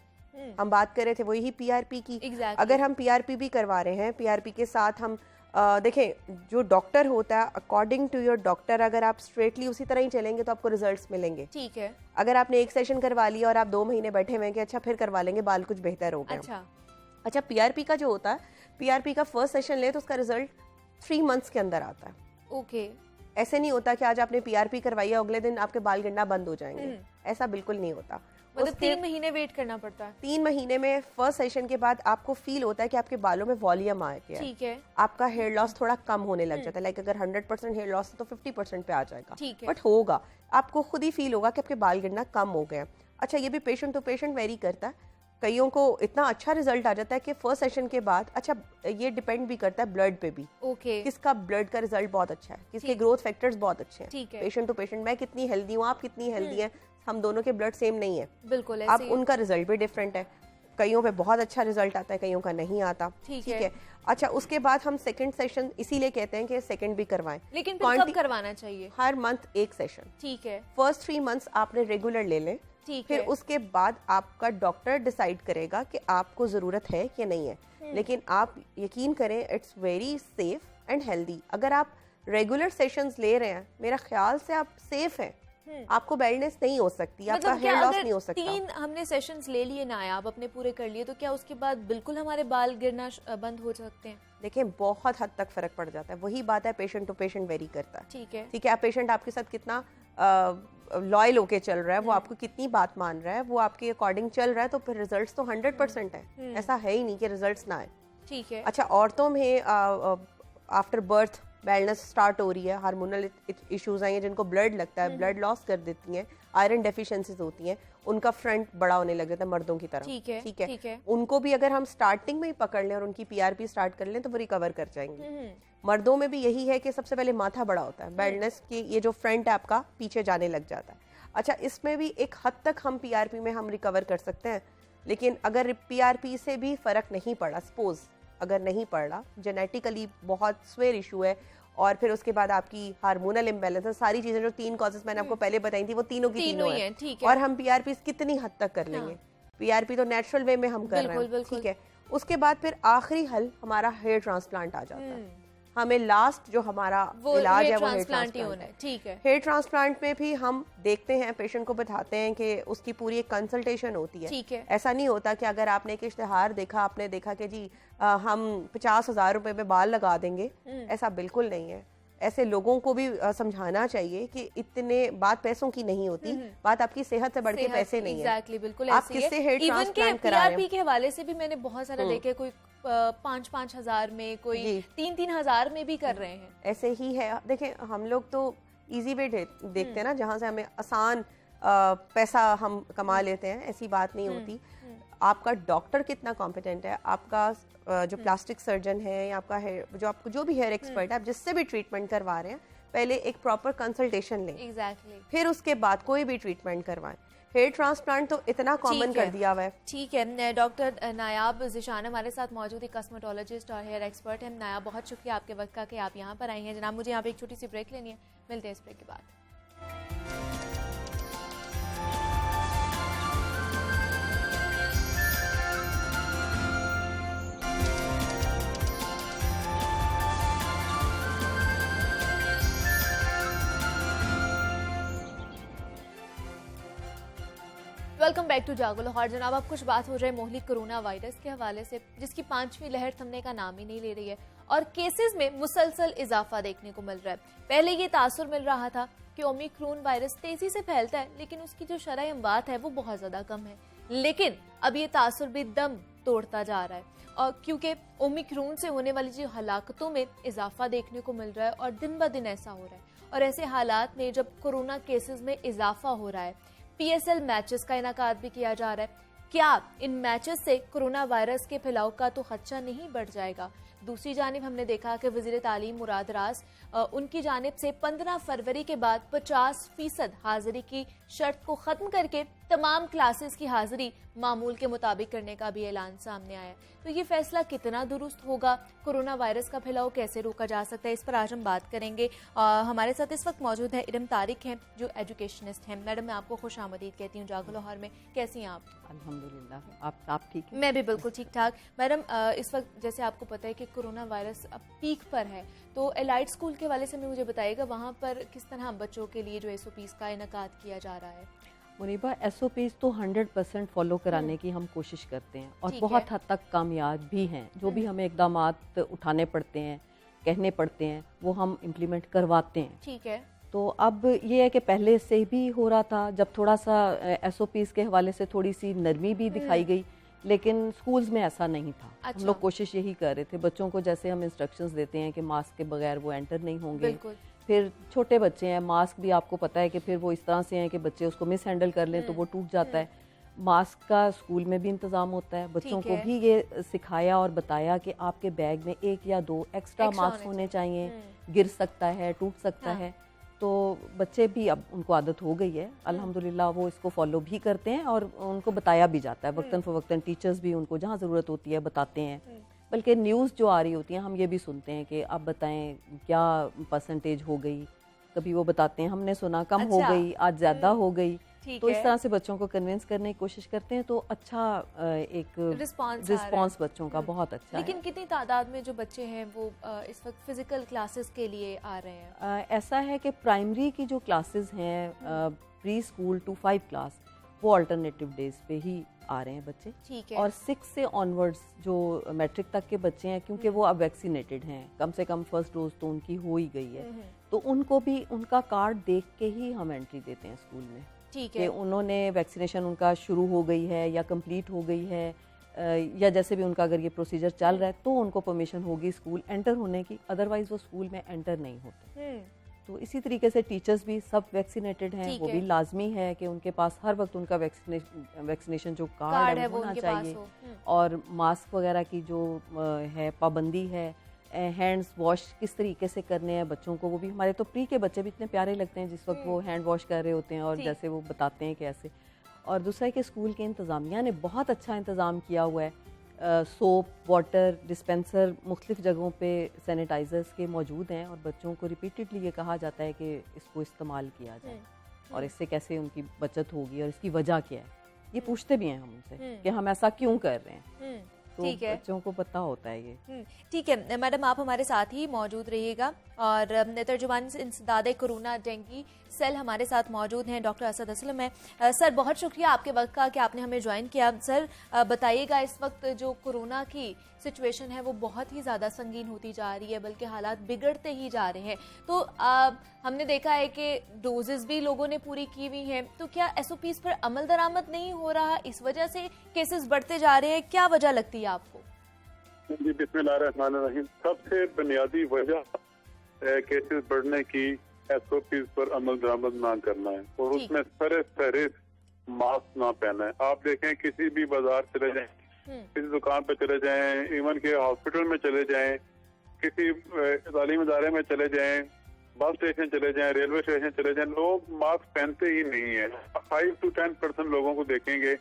[SPEAKER 3] हम बात कर रहे थे वही पीआरपी की। अगर हम पीआरपी भी करवा रहे हैं, पीआरपी के साथ हम देखें जो डॉक्टर होता है, अकॉर्डिंग टू योर डॉक्टर अगर आप स्ट्रेटली उसी तरह ही चलेंगे तो आपको रिजल्ट्स मिलेंगे।
[SPEAKER 1] ठीक है।
[SPEAKER 3] अगर आपने एक सेशन करवा लिया और आप 2 महीने बैठे हुए हैं कि अच्छा फिर करवा लेंगे, बाल कुछ बेहतर हो गए। अच्छा पीआरपी का जो होता है, पीआरपी का फर्स्ट सेशन ले तो उसका रिजल्ट 3 मंथ्स के अंदर आता है।
[SPEAKER 1] ओके।
[SPEAKER 3] ऐसे नहीं होता कि आज आपने पीआरपी करवाई है अगले दिन आपके बाल गिरना बंद हो जाएंगे, ऐसा बिल्कुल नहीं होता।
[SPEAKER 1] मतलब 3 महीने वेट करना पड़ता है।
[SPEAKER 3] 3 महीने में फर्स्ट सेशन के बाद आपको फील होता है कि आपके बालों में वॉल्यूम आ गया है।
[SPEAKER 1] ठीक है।
[SPEAKER 3] आपका हेयर लॉस थोड़ा कम होने लग जाता है। लाइक अगर 100% हेयर लॉस है तो 50% पे आ जाएगा।
[SPEAKER 1] ठीक है।
[SPEAKER 3] बट होगा, आपको खुद ही फील होगा कि आपके बाल गिरना कम हो गए। अच्छा ये भी पेशेंट टू पेशेंट वेरी करता है। कईयों को इतना अच्छा रिजल्ट आ जाता है कि फर्स्ट सेशन के बाद, अच्छा ये डिपेंड भी करता है ब्लड पे भी।
[SPEAKER 1] ओके।
[SPEAKER 3] किसका ब्लड का रिजल्ट बहुत अच्छा है, किसके ग्रोथ फैक्टर्स बहुत अच्छे हैं।
[SPEAKER 1] ठीक है।
[SPEAKER 3] पेशेंट टू पेशेंट, मैं कितनी हेल्दी हूँ, आप कितनी हेल्दी हैं, हम दोनों के ब्लड सेम नहीं है।
[SPEAKER 1] बिल्कुल।
[SPEAKER 3] अब उनका रिजल्ट भी डिफरेंट है, कईयों पे बहुत अच्छा रिजल्ट आता है, कईयों का नहीं आता। ठीक है। अच्छा उसके बाद हम सेकंड सेशन इसीलिए कहते हैं कि सेकंड भी करवाएं।
[SPEAKER 1] लेकिन फिर कब करवाना चाहिए?
[SPEAKER 3] हर मंथ एक सेशन।
[SPEAKER 1] ठीक है।
[SPEAKER 3] फर्स्ट 3 मंथ्स आपने रेगुलर ले लें। फिर उसके बाद आपका डॉक्टर डिसाइड करेगा कि आपको जरूरत है कि नहीं है। लेकिन आप यकीन करें it's very safe and healthy. अगर आप रेगुलर सेशंस ले रहे हैं, मेरा ख्याल से आप सेफ हैं। आपको बेल्डनेस नहीं हो सकती,
[SPEAKER 1] मतलब
[SPEAKER 3] आपका हेयर लॉस नहीं हो सकता।
[SPEAKER 1] 3 हमने सेशंस ले लिए ना, आप अपने पूरे कर लिए, तो क्या उसके बाद बिल्कुल हमारे बाल गिरना बंद हो सकते हैं?
[SPEAKER 3] देखिए बहुत हद तक फर्क पड़ जाता है। वही बात है, पेशेंट टू पेशेंट वेरी करता है।
[SPEAKER 1] ठीक है।
[SPEAKER 3] ठीक है। आप पेशेंट आपके साथ कितना लॉयल होके चल रहा है, वो आपको कितनी बात मान रहा है, वो आपके अकॉर्डिंग चल रहा है, तो फिर रिजल्ट्स तो 100% है। ऐसा है ही नहीं कि रिजल्ट्स ना आए।
[SPEAKER 1] ठीक है।
[SPEAKER 3] अच्छा औरतों में आफ्टर बर्थ बैलनेस स्टार्ट हो रही है, हार्मोनल इश्यूज आई हैं, जिनको ब्लड लगता है, ब्लड लॉस कर देती हैं, आयरन डेफिशिएंसीज होती हैं, उनका फ्रंट बड़ा होने लग जाता है मर्दों की तरह।
[SPEAKER 1] ठीक है।
[SPEAKER 3] ठीक है। उनको भी अगर हम स्टार्टिंग में ही पकड़ लें और उनकी पीआरपी स्टार्ट कर लें तो वो रिकवर कर जाएंगे। मर्दों में भी यही है कि सबसे पहले माथा बड़ा होता है, बैल्डनेस की ये जो फ्रंट है आपका पीछे जाने लग जाता है। अच्छा इसमें भी एक हद तक हम पीआरपी में हम रिकवर कर सकते हैं, लेकिन अगर पीआरपी से भी फर्क नहीं पड़ा, सपोज अगर नहीं पड़ रहा, जेनेटिकली बहुत स्वेयर इशू है और फिर उसके बाद आपकी हार्मोनल इम्बैलेंस है, सारी चीजें जो 3 कॉजेस मैंने आपको पहले बताई थी वो तीनों की तीनों है। और हम पीआरपी कितनी हद तक कर लेंगे? पीआरपी तो नेचुरल वे में हम कर रहे हैं। ठीक है। उसके बाद फिर आखिरी हल हमारा हेयर ट्रांसप्लांट आ जाता है। हमें लास्ट जो हमारा इलाज है वो हेयर ट्रांसप्लांट है।
[SPEAKER 1] ठीक है।
[SPEAKER 3] हेयर ट्रांसप्लांट में भी हम देखते हैं, पेशेंट को बताते हैं कि उसकी पूरी एक कंसल्टेशन होती है।
[SPEAKER 1] ठीक है।
[SPEAKER 3] ऐसा नहीं होता कि अगर आपने एक इश्तेहार देखा, आपने देखा कि जी हम 50,000 रुपए में बाल लगा देंगे, ऐसा बिल्कुल नहीं है। ऐसे लोगों को भी समझाना चाहिए कि इतने बात पैसों की नहीं होती, बात आपकी सेहत से बढ़ के पैसे नहीं है।
[SPEAKER 1] एग्जैक्टली, बिल्कुल
[SPEAKER 3] आप
[SPEAKER 1] ऐसी है।
[SPEAKER 3] किससे हेयर
[SPEAKER 1] इवन के
[SPEAKER 3] ट्रांसप्लांट करा रहे
[SPEAKER 1] पीआरपी
[SPEAKER 3] हैं?
[SPEAKER 1] के हवाले से भी मैंने बहुत सारा देखे, कोई 5-5 हजार में, कोई 3-3 हजार में भी कर रहे हैं।
[SPEAKER 3] ऐसे ही है। देखें, हम लोग तो इजी वे देखते हैं ना, जहाँ से हमें आसान पैसा हम कमा लेते हैं, ऐसी बात नहीं होती। आपका डॉक्टर कितना कॉम्पिटेंट है, आपका जो प्लास्टिक सर्जन है या आपका हेयर जो भी हेयर एक्सपर्ट है, आप जिससे भी ट्रीटमेंट करवा रहे हैं, पहले एक प्रॉपर कंसल्टेशन लें।
[SPEAKER 1] एग्जैक्टली।
[SPEAKER 3] फिर उसके बाद कोई भी ट्रीटमेंट करवाएं। हेयर ट्रांसप्लांट तो इतना कॉमन कर दिया हुआ है।
[SPEAKER 1] ठीक है, डॉक्टर नायाब ज़िशान हमारे साथ मौजूद है, कॉस्मेटोलॉजिस्ट और हेयर एक्सपर्ट हैं। नायाब, बहुत शुक्रिया आपके वक्त का कि आप यहाँ पर आई हैं। जनाब, मुझे यहाँ पे एक छोटी सी ब्रेक लेनी है, मिलते हैं इस ब्रेक के बाद। वेलकम बैक टू जागो लाहौर। जनाब, अब कुछ बात हो जाए मोहली कोरोना वायरस के हवाले से, जिसकी 5वीं लहर थमने का नाम ही नहीं ले रही है और केसेस में मुसलसल इजाफा देखने को मिल रहा है। पहले ये तासुर मिल रहा था कि ओमिक्रॉन वायरस तेजी से फैलता है, लेकिन उसकी जो शरह अमवात है वो बहुत ज्यादा कम है। लेकिन अब ये तासुर भी दम तोड़ता जा रहा है, और क्योंकि ओमिक्रॉन से होने वाली जो हलाकतों में इजाफा देखने को मिल रहा है और दिन ब दिन ऐसा हो रहा है। और ऐसे हालात में जब कोरोना केसेस में इजाफा हो रहा है, PSL मैचेस का इनाकाद भी किया जा रहा है। क्या इन मैचेस से कोरोना वायरस के फैलाव का तो खदशा नहीं बढ़ जाएगा? दूसरी जानिब हमने देखा कि वज़ीर तालीम मुराद रास उनकी जानिब से 15 फरवरी के बाद 50% हाजिरी की शर्त को ख़त्म करके तमाम क्लासेस की हाजिरी मामूल के मुताबिक करने का भी ऐलान सामने आया। तो ये फैसला कितना दुरुस्त होगा? कोरोना वायरस का फैलाव कैसे रोका जा सकता है? इस पर आज हम बात करेंगे। हमारे साथ इस वक्त मौजूद है इरम तारिक हैं, जो एजुकेशनिस्ट हैं। मैडम, मैं आपको खुश आमदीद कहती हूँ जागो लाहौर में। कैसी हैं आप?
[SPEAKER 4] अल्हम्दुलिल्लाह, आप ठीक हैं?
[SPEAKER 1] मैं भी बिल्कुल ठीक ठाक। मैडम, इस वक्त जैसे आपको पता है कि कोरोना वायरस अब पीक पर है, तो एलाइट स्कूल के वाले से मुझे बताइएगा वहाँ पर किस तरह बच्चों के लिए जो SOPs का इनकाद किया जा रहा है?
[SPEAKER 4] मुनीबा, SOPs तो 100% फॉलो कराने की हम कोशिश करते हैं और बहुत हद तक कामयाब भी हैं। जो भी हमें इक़दामात उठाने पड़ते हैं, कहने पड़ते हैं, वो हम इम्प्लीमेंट करवाते हैं।
[SPEAKER 1] ठीक है।
[SPEAKER 4] तो अब ये है कि पहले से भी हो रहा था, जब थोड़ा सा SOPs के हवाले से थोड़ी सी नरमी भी दिखाई गई, लेकिन स्कूल्स में ऐसा नहीं था।
[SPEAKER 1] अच्छा।
[SPEAKER 4] हम लोग कोशिश यही कर रहे थे, बच्चों को जैसे हम इंस्ट्रक्शंस देते हैं कि मास्क के बगैर वो एंटर नहीं होंगे। फिर छोटे बच्चे हैं, मास्क भी आपको पता है कि फिर वो इस तरह से हैं कि बच्चे उसको मिस हैंडल कर लें तो वो टूट जाता है। मास्क का स्कूल में भी इंतजाम होता है। बच्चों को भी ये सिखाया और बताया कि आपके बैग में 1 या 2 एक्स्ट्रा मास्क होने चाहिए, गिर सकता है, टूट सकता है। तो बच्चे भी, अब उनको आदत हो गई है अल्हम्दुलिल्लाह, वो इसको फॉलो भी करते हैं और उनको बताया भी जाता है वक्तन फ़वक्तन। टीचर्स भी उनको जहाँ ज़रूरत होती है बताते हैं। बल्कि न्यूज़ जो आ रही होती हैं, हम ये भी सुनते हैं कि आप बताएं क्या परसेंटेज हो गई, कभी वो बताते हैं हमने सुना कम हो गई, आज ज़्यादा हो गई। तो इस तरह से बच्चों को कन्विंस करने की कोशिश करते हैं, तो अच्छा एक रिस्पांस बच्चों का बहुत अच्छा
[SPEAKER 1] लेकिन कितनी तादाद में जो बच्चे हैं वो इस वक्त फिजिकल क्लासेस के लिए आ रहे हैं?
[SPEAKER 4] ऐसा है कि प्राइमरी की जो क्लासेस हैं, प्री स्कूल टू 5 क्लास, वो अल्टरनेटिव डेज पे ही आ रहे हैं बच्चे।
[SPEAKER 1] ठीक है।
[SPEAKER 4] और 6 से ऑनवर्ड्स जो मैट्रिक तक के बच्चे हैं, क्योंकि वो अब वैक्सीनेटेड हैं, कम से कम फर्स्ट डोज तो उनकी हो ही गई है, तो उनको भी उनका कार्ड देख के ही हम एंट्री देते हैं स्कूल में।
[SPEAKER 1] ठीक है।
[SPEAKER 4] कि उन्होंने वैक्सीनेशन उनका शुरू हो गई है या कंप्लीट हो गई है, या जैसे भी उनका अगर ये प्रोसीजर चल रहा है तो उनको परमिशन होगी स्कूल एंटर होने की, अदरवाइज वो स्कूल में एंटर नहीं होते। तो इसी तरीके से टीचर्स भी सब वैक्सीनेटेड हैं, वो भी लाजमी है कि उनके पास हर वक्त उनका वैक्सीनेशन जो कार्ड है वो होना चाहिए। और मास्क वगैरह की जो है पाबंदी है, हैंड्स वॉश किस तरीके से करने हैं बच्चों को, वो भी हमारे तो प्री के बच्चे भी इतने प्यारे लगते हैं जिस वक्त वो हैंड वॉश कर रहे होते हैं और जैसे वो बताते हैं कैसे। और दूसरा है कि स्कूल के इंतज़ामिया ने बहुत अच्छा इंतज़ाम किया हुआ है, सोप, वाटर, डिस्पेंसर मुख्तलिफ जगहों पे सैनिटाइजर्स के मौजूद हैं और बच्चों को रिपीटेडली ये कहा जाता है कि इसको इस्तेमाल किया जाए और इससे कैसे उनकी बचत होगी और इसकी वजह क्या है, ये पूछते भी हैं हम उनसे कि हम ऐसा क्यों कर रहे हैं। तो बच्चों को पता होता है ये।
[SPEAKER 1] ठीक है मैडम, आप हमारे साथ ही मौजूद रहिएगा और तर्जुमान इंसदाद कोरोना डेंगी सेल हमारे साथ मौजूद हैं डॉक्टर असद असलम है। सर, बहुत शुक्रिया आपके वक्त का कि आपने हमें ज्वाइन किया। सर, बताइएगा, इस वक्त जो कोरोना की सिचुएशन है वो बहुत ही ज़्यादा संगीन होती जा रही है, बल्कि हालात बिगड़ते ही जा रहे हैं। तो हमने देखा है कि डोजेस भी लोगों ने पूरी की हुई हैं, तो क्या SOPs पर अमल दरामद नहीं हो रहा, इस वजह से केसेस बढ़ते जा रहे हैं? क्या वजह लगती है आपको?
[SPEAKER 5] जी, बिस्मिल्लाहिर्रहमानिर्रहीम। सबसे बुनियादी वजह केसेस बढ़ने की SOPs पर अमल दरामद ना करना है, और उसमें सर मास्क ना पहना है। आप देखें, किसी भी बाजार चले जाएं, किसी दुकान पे चले जाएं, इवन के हॉस्पिटल में चले जाएं, किसी तालीम इदारे में चले जाएं, बस स्टेशन चले जाएं, रेलवे स्टेशन चले जाएं, लोग मास्क पहनते ही नहीं है। 5 to 10% लोगों को देखेंगे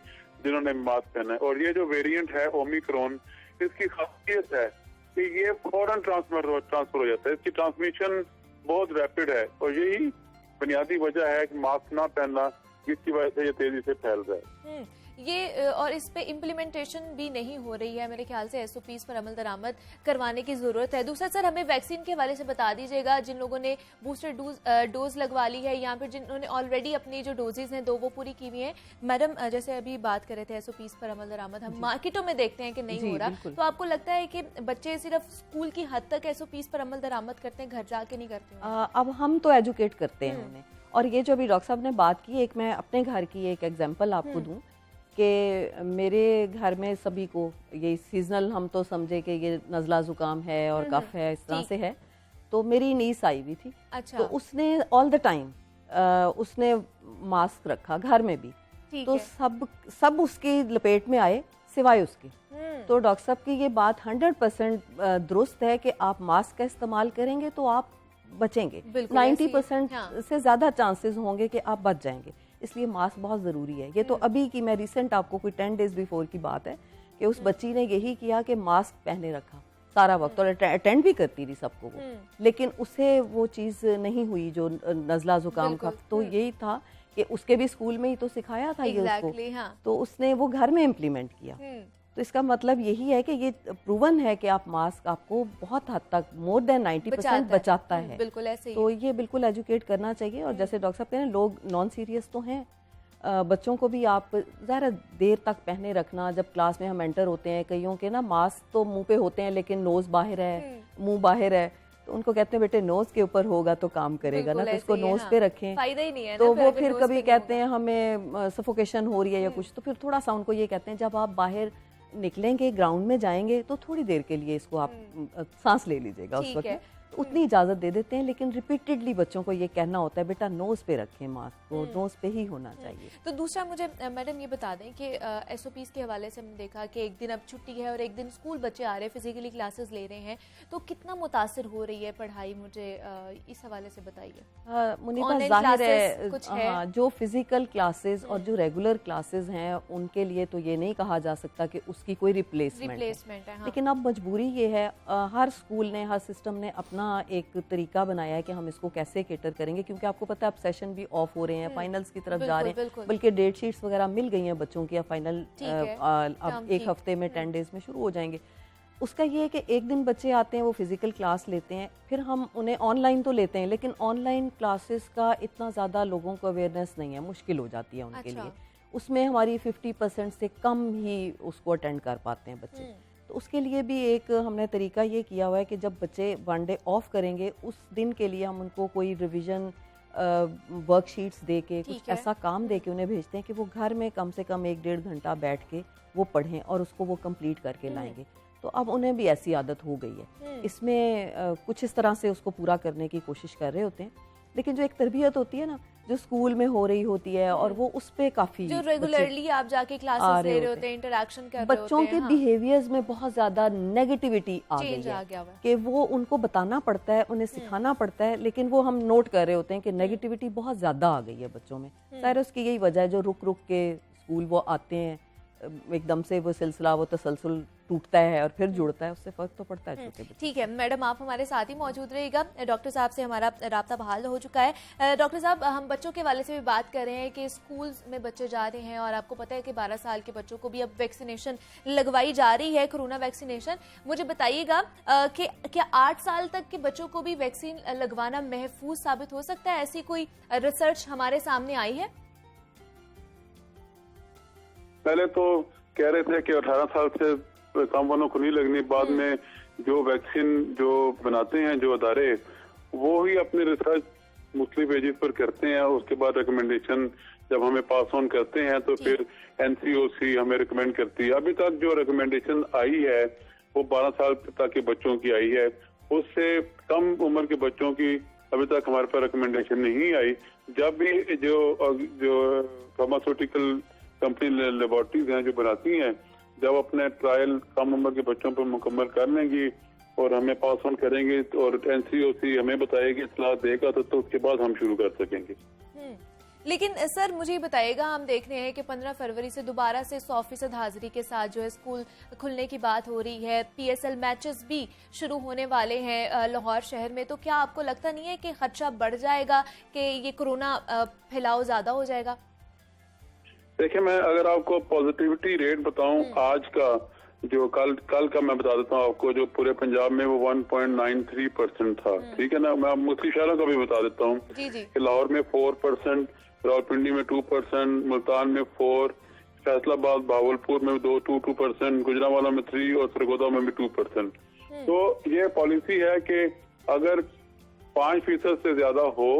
[SPEAKER 5] जिन्होंने मास्क पहना है। और ये जो वेरिएंट है ओमिक्रॉन, इसकी खासियत है कि ये फौरन ट्रांसफर हो जाता है, इसकी ट्रांसमिशन बहुत रैपिड है, और यही बुनियादी वजह है कि मास्क ना पहनना, जिसकी वजह से ये तेजी से फैल रहा है।
[SPEAKER 1] ये और इस पे इम्प्लीमेंटेशन भी नहीं हो रही है, मेरे ख्याल से SOPs पर अमल दरामद करवाने की जरूरत है। दूसरा सर, हमें वैक्सीन के हवाले से बता दीजिएगा, जिन लोगों ने बूस्टर डोज लगवा ली है, या फिर जिन्होंने ऑलरेडी अपनी जो डोजेज हैं 2 वो पूरी की हुई हैं। मैडम, जैसे अभी बात कर रहे थे SOPs पर अमल दरामद, हम मार्केटों में देखते हैं कि नहीं हो रहा, तो आपको लगता है कि बच्चे सिर्फ स्कूल की हद तक SOPs पर अमल दरामद करते हैं, घर जाके नहीं करते हैं?
[SPEAKER 4] अब हम तो एजुकेट करते हैं उन्हें, और ये जो अभी डॉक्टर साहब ने बात की, एक मैं अपने घर की एक एग्जांपल आपको दूं कि मेरे घर में सभी को ये सीजनल, हम तो समझे कि ये नज़ला ज़ुकाम है और कफ है, इस तरह से है। तो मेरी नीस आई हुई थी,
[SPEAKER 1] अच्छा।
[SPEAKER 4] तो उसने ऑल द टाइम उसने मास्क रखा घर में भी, तो सब उसकी लपेट में आए सिवाय उसके। तो डॉक्टर साहब की ये बात 100% दुरुस्त है कि आप मास्क का इस्तेमाल करेंगे तो आप बचेंगे, 90% से ज़्यादा चांसेस होंगे कि आप बच जाएंगे। इसलिए मास्क बहुत ज़रूरी है। ये तो अभी की, मैं रिसेंट आपको कोई 10 days बिफोर की बात है कि उस बच्ची ने यही किया कि मास्क पहने रखा सारा वक्त, और अटेंड भी करती रही सबको वो, लेकिन उसे वो चीज़ नहीं हुई जो नज़ला ज़ुकाम का। तो यही था कि उसके भी स्कूल में ही तो सिखाया था ये उसको, तो उसने वो घर में इम्प्लीमेंट किया। तो इसका मतलब यही है कि ये प्रूवन है कि आप मास्क आपको बहुत हद तक मोर देन 90% बचाता है।
[SPEAKER 1] बिल्कुल ऐसे ही।
[SPEAKER 4] तो ये बिल्कुल एजुकेट करना चाहिए। और जैसे डॉक्टर साहब कह रहे हैं, लोग नॉन सीरियस तो हैं, बच्चों को भी आप ज़्यादा देर तक पहने रखना। जब क्लास में हम एंटर होते हैं, कईयों के ना मास्क तो मुंह पे होते हैं लेकिन नोज बाहर है, मुंह बाहर है, तो उनको कहते हैं बेटे नोज के ऊपर होगा तो काम करेगा ना, तो उसको नोज पे रखें।
[SPEAKER 1] फायदा ही नहीं है
[SPEAKER 4] तो वो फिर कभी कहते हैं हमें सफोकेशन हो रही है या कुछ, तो फिर थोड़ा सा उनको ये कहते हैं जब आप बाहर निकलेंगे, ग्राउंड में जाएंगे, तो थोड़ी देर के लिए इसको आप सांस ले लीजिएगा उस वक्त, तो उतनी इजाज़त दे देते हैं। लेकिन रिपीटेडली बच्चों को ये कहना होता है बेटा नोज़ पे रखें मास्क को, नोज़ पे ही होना चाहिए।
[SPEAKER 1] तो दूसरा मुझे मैडम ये बता दें कि SOPs के हवाले से हमने देखा कि एक दिन अब छुट्टी है और एक दिन स्कूल बच्चे आ रहे हैं, फिजिकली क्लासेस ले रहे हैं, तो कितना मुतासर हो रही है पढ़ाई, मुझे इस हवाले से बताइए।
[SPEAKER 4] मुनीबा, जाहिर है जो फिजिकल क्लासेस और जो रेगुलर क्लासेस हैं उनके लिए तो ये नहीं कहा जा सकता कि उसकी कोई रिप्लेसमेंट है। लेकिन अब मजबूरी ये है, हर स्कूल ने, हर सिस्टम ने अपना एक तरीका बनाया है कि हम इसको कैसे केटर करेंगे, क्योंकि आपको पता है अब सेशन भी ऑफ हो रहे हैं, फाइनल्स की तरफ जा रहे हैं, बल्कि डेट शीट्स वगैरह मिल गई हैं बच्चों की, अब फाइनल अब एक हफ्ते में 10 days में शुरू हो जाएंगे। उसका ये है कि एक दिन बच्चे आते हैं, वो फिजिकल क्लास लेते हैं, फिर हम उन्हें ऑनलाइन तो लेते हैं, लेकिन ऑनलाइन क्लासेस का इतना ज़्यादा लोगों को अवेयरनेस नहीं है, मुश्किल हो जाती है उनके लिए। उसमें हमारी 50% से कम ही उसको अटेंड कर पाते हैं बच्चे। तो उसके लिए भी एक हमने तरीका ये किया हुआ है कि जब बच्चे 1 day ऑफ करेंगे, उस दिन के लिए हम उनको कोई रिवीजन वर्कशीट्स दे के, कुछ ऐसा काम दे के उन्हें भेजते हैं कि वो घर में कम से कम 1-1.5 घंटा बैठ के वो पढ़ें और उसको वो कंप्लीट करके लाएंगे। तो अब उन्हें भी ऐसी आदत हो गई है। इसमें कुछ इस तरह से उसको पूरा करने की कोशिश कर रहे होते हैं, लेकिन जो एक तरबियत होती है ना, जो स्कूल में हो रही होती है, और वो उस पे काफी
[SPEAKER 1] जो रेगुलरली आप जाके क्लासेस ले रहे होते हैं, इंटरेक्शन कर रहे होते हैं,
[SPEAKER 4] बच्चों के बिहेवियर्स में बहुत ज्यादा नेगेटिविटी आ गई है कि वो उनको बताना पड़ता है, उन्हें सिखाना पड़ता है, लेकिन वो हम नोट कर रहे होते हैं कि नेगेटिविटी बहुत ज्यादा आ गई है बच्चों में। शायद उसकी यही वजह है, जो रुक रुक के स्कूल वो आते हैं, एकदम से वो सिलसिला, वो तसलसल टूटता है और फिर जुड़ता है, उससे फर्क तो पड़ता है छोटे बच्चे।
[SPEAKER 1] ठीक है मैडम, आप हमारे साथ ही मौजूद रहिएगा। डॉक्टर साहब से हमारा राब्ता बहाल हो चुका है। डॉक्टर साहब, हम बच्चों के वाले से भी बात कर रहे हैं कि स्कूल्स में बच्चे जा रहे हैं और आपको पता है कि 12 साल के बच्चों को भी अब वैक्सीनेशन लगवाई जा रही है, कोरोना वैक्सीनेशन। मुझे बताइएगा कि क्या 8 साल तक के बच्चों को भी वैक्सीन लगवाना महफूज साबित हो सकता है? ऐसी कोई रिसर्च हमारे सामने आई है?
[SPEAKER 5] पहले तो कह रहे थे कि 18 साल से कम वालों को नहीं लगनी, बाद में जो वैक्सीन जो बनाते हैं जो अदारे, वो ही अपने रिसर्च मुख्तलिफ एजेस पर करते हैं, उसके बाद रिकमेंडेशन जब हमें पास ऑन करते हैं तो फिर NCOC हमें रिकमेंड करती है। अभी तक जो रिकमेंडेशन आई है वो 12 साल तक के बच्चों की आई है, उससे कम उम्र के बच्चों की अभी तक हमारे पास रिकमेंडेशन नहीं आई। जब भी जो फार्मास्यूटिकल कंपनी लेबोरेटरीज हैं जो बनाती हैं, जब अपने ट्रायल कम उम्र के बच्चों पर मुकम्मल कर लेंगी और हमें पास ऑन करेंगे और NCOC हमें बताएगी, इतला देगा तो उसके बाद हम शुरू कर सकेंगे।
[SPEAKER 1] लेकिन सर मुझे बताइएगा, हम देख रहे हैं कि 15 फरवरी से दोबारा से 100% हाजिरी के साथ जो है स्कूल खुलने की बात हो रही है, PSL मैचेस भी शुरू होने वाले हैं लाहौर शहर में, तो क्या आपको लगता नहीं है कि खदशा बढ़ जाएगा कि ये कोरोना फैलाव ज्यादा हो जाएगा?
[SPEAKER 5] देखिए, मैं अगर आपको पॉजिटिविटी रेट बताऊं आज का, जो कल का मैं बता देता हूं आपको, जो पूरे पंजाब में वो 1.93% था, ठीक है ना। मैं मुख्तलिफ शहरों का भी बता देता हूं कि लाहौर में 4%, रावलपिंडी में 2%, मुल्तान में 4%, फैसलाबाद भावलपुर में 2%, गुजरांवाला में 3% और सरगोदा में भी 2%। तो ये पॉलिसी है कि अगर 5% से ज्यादा हो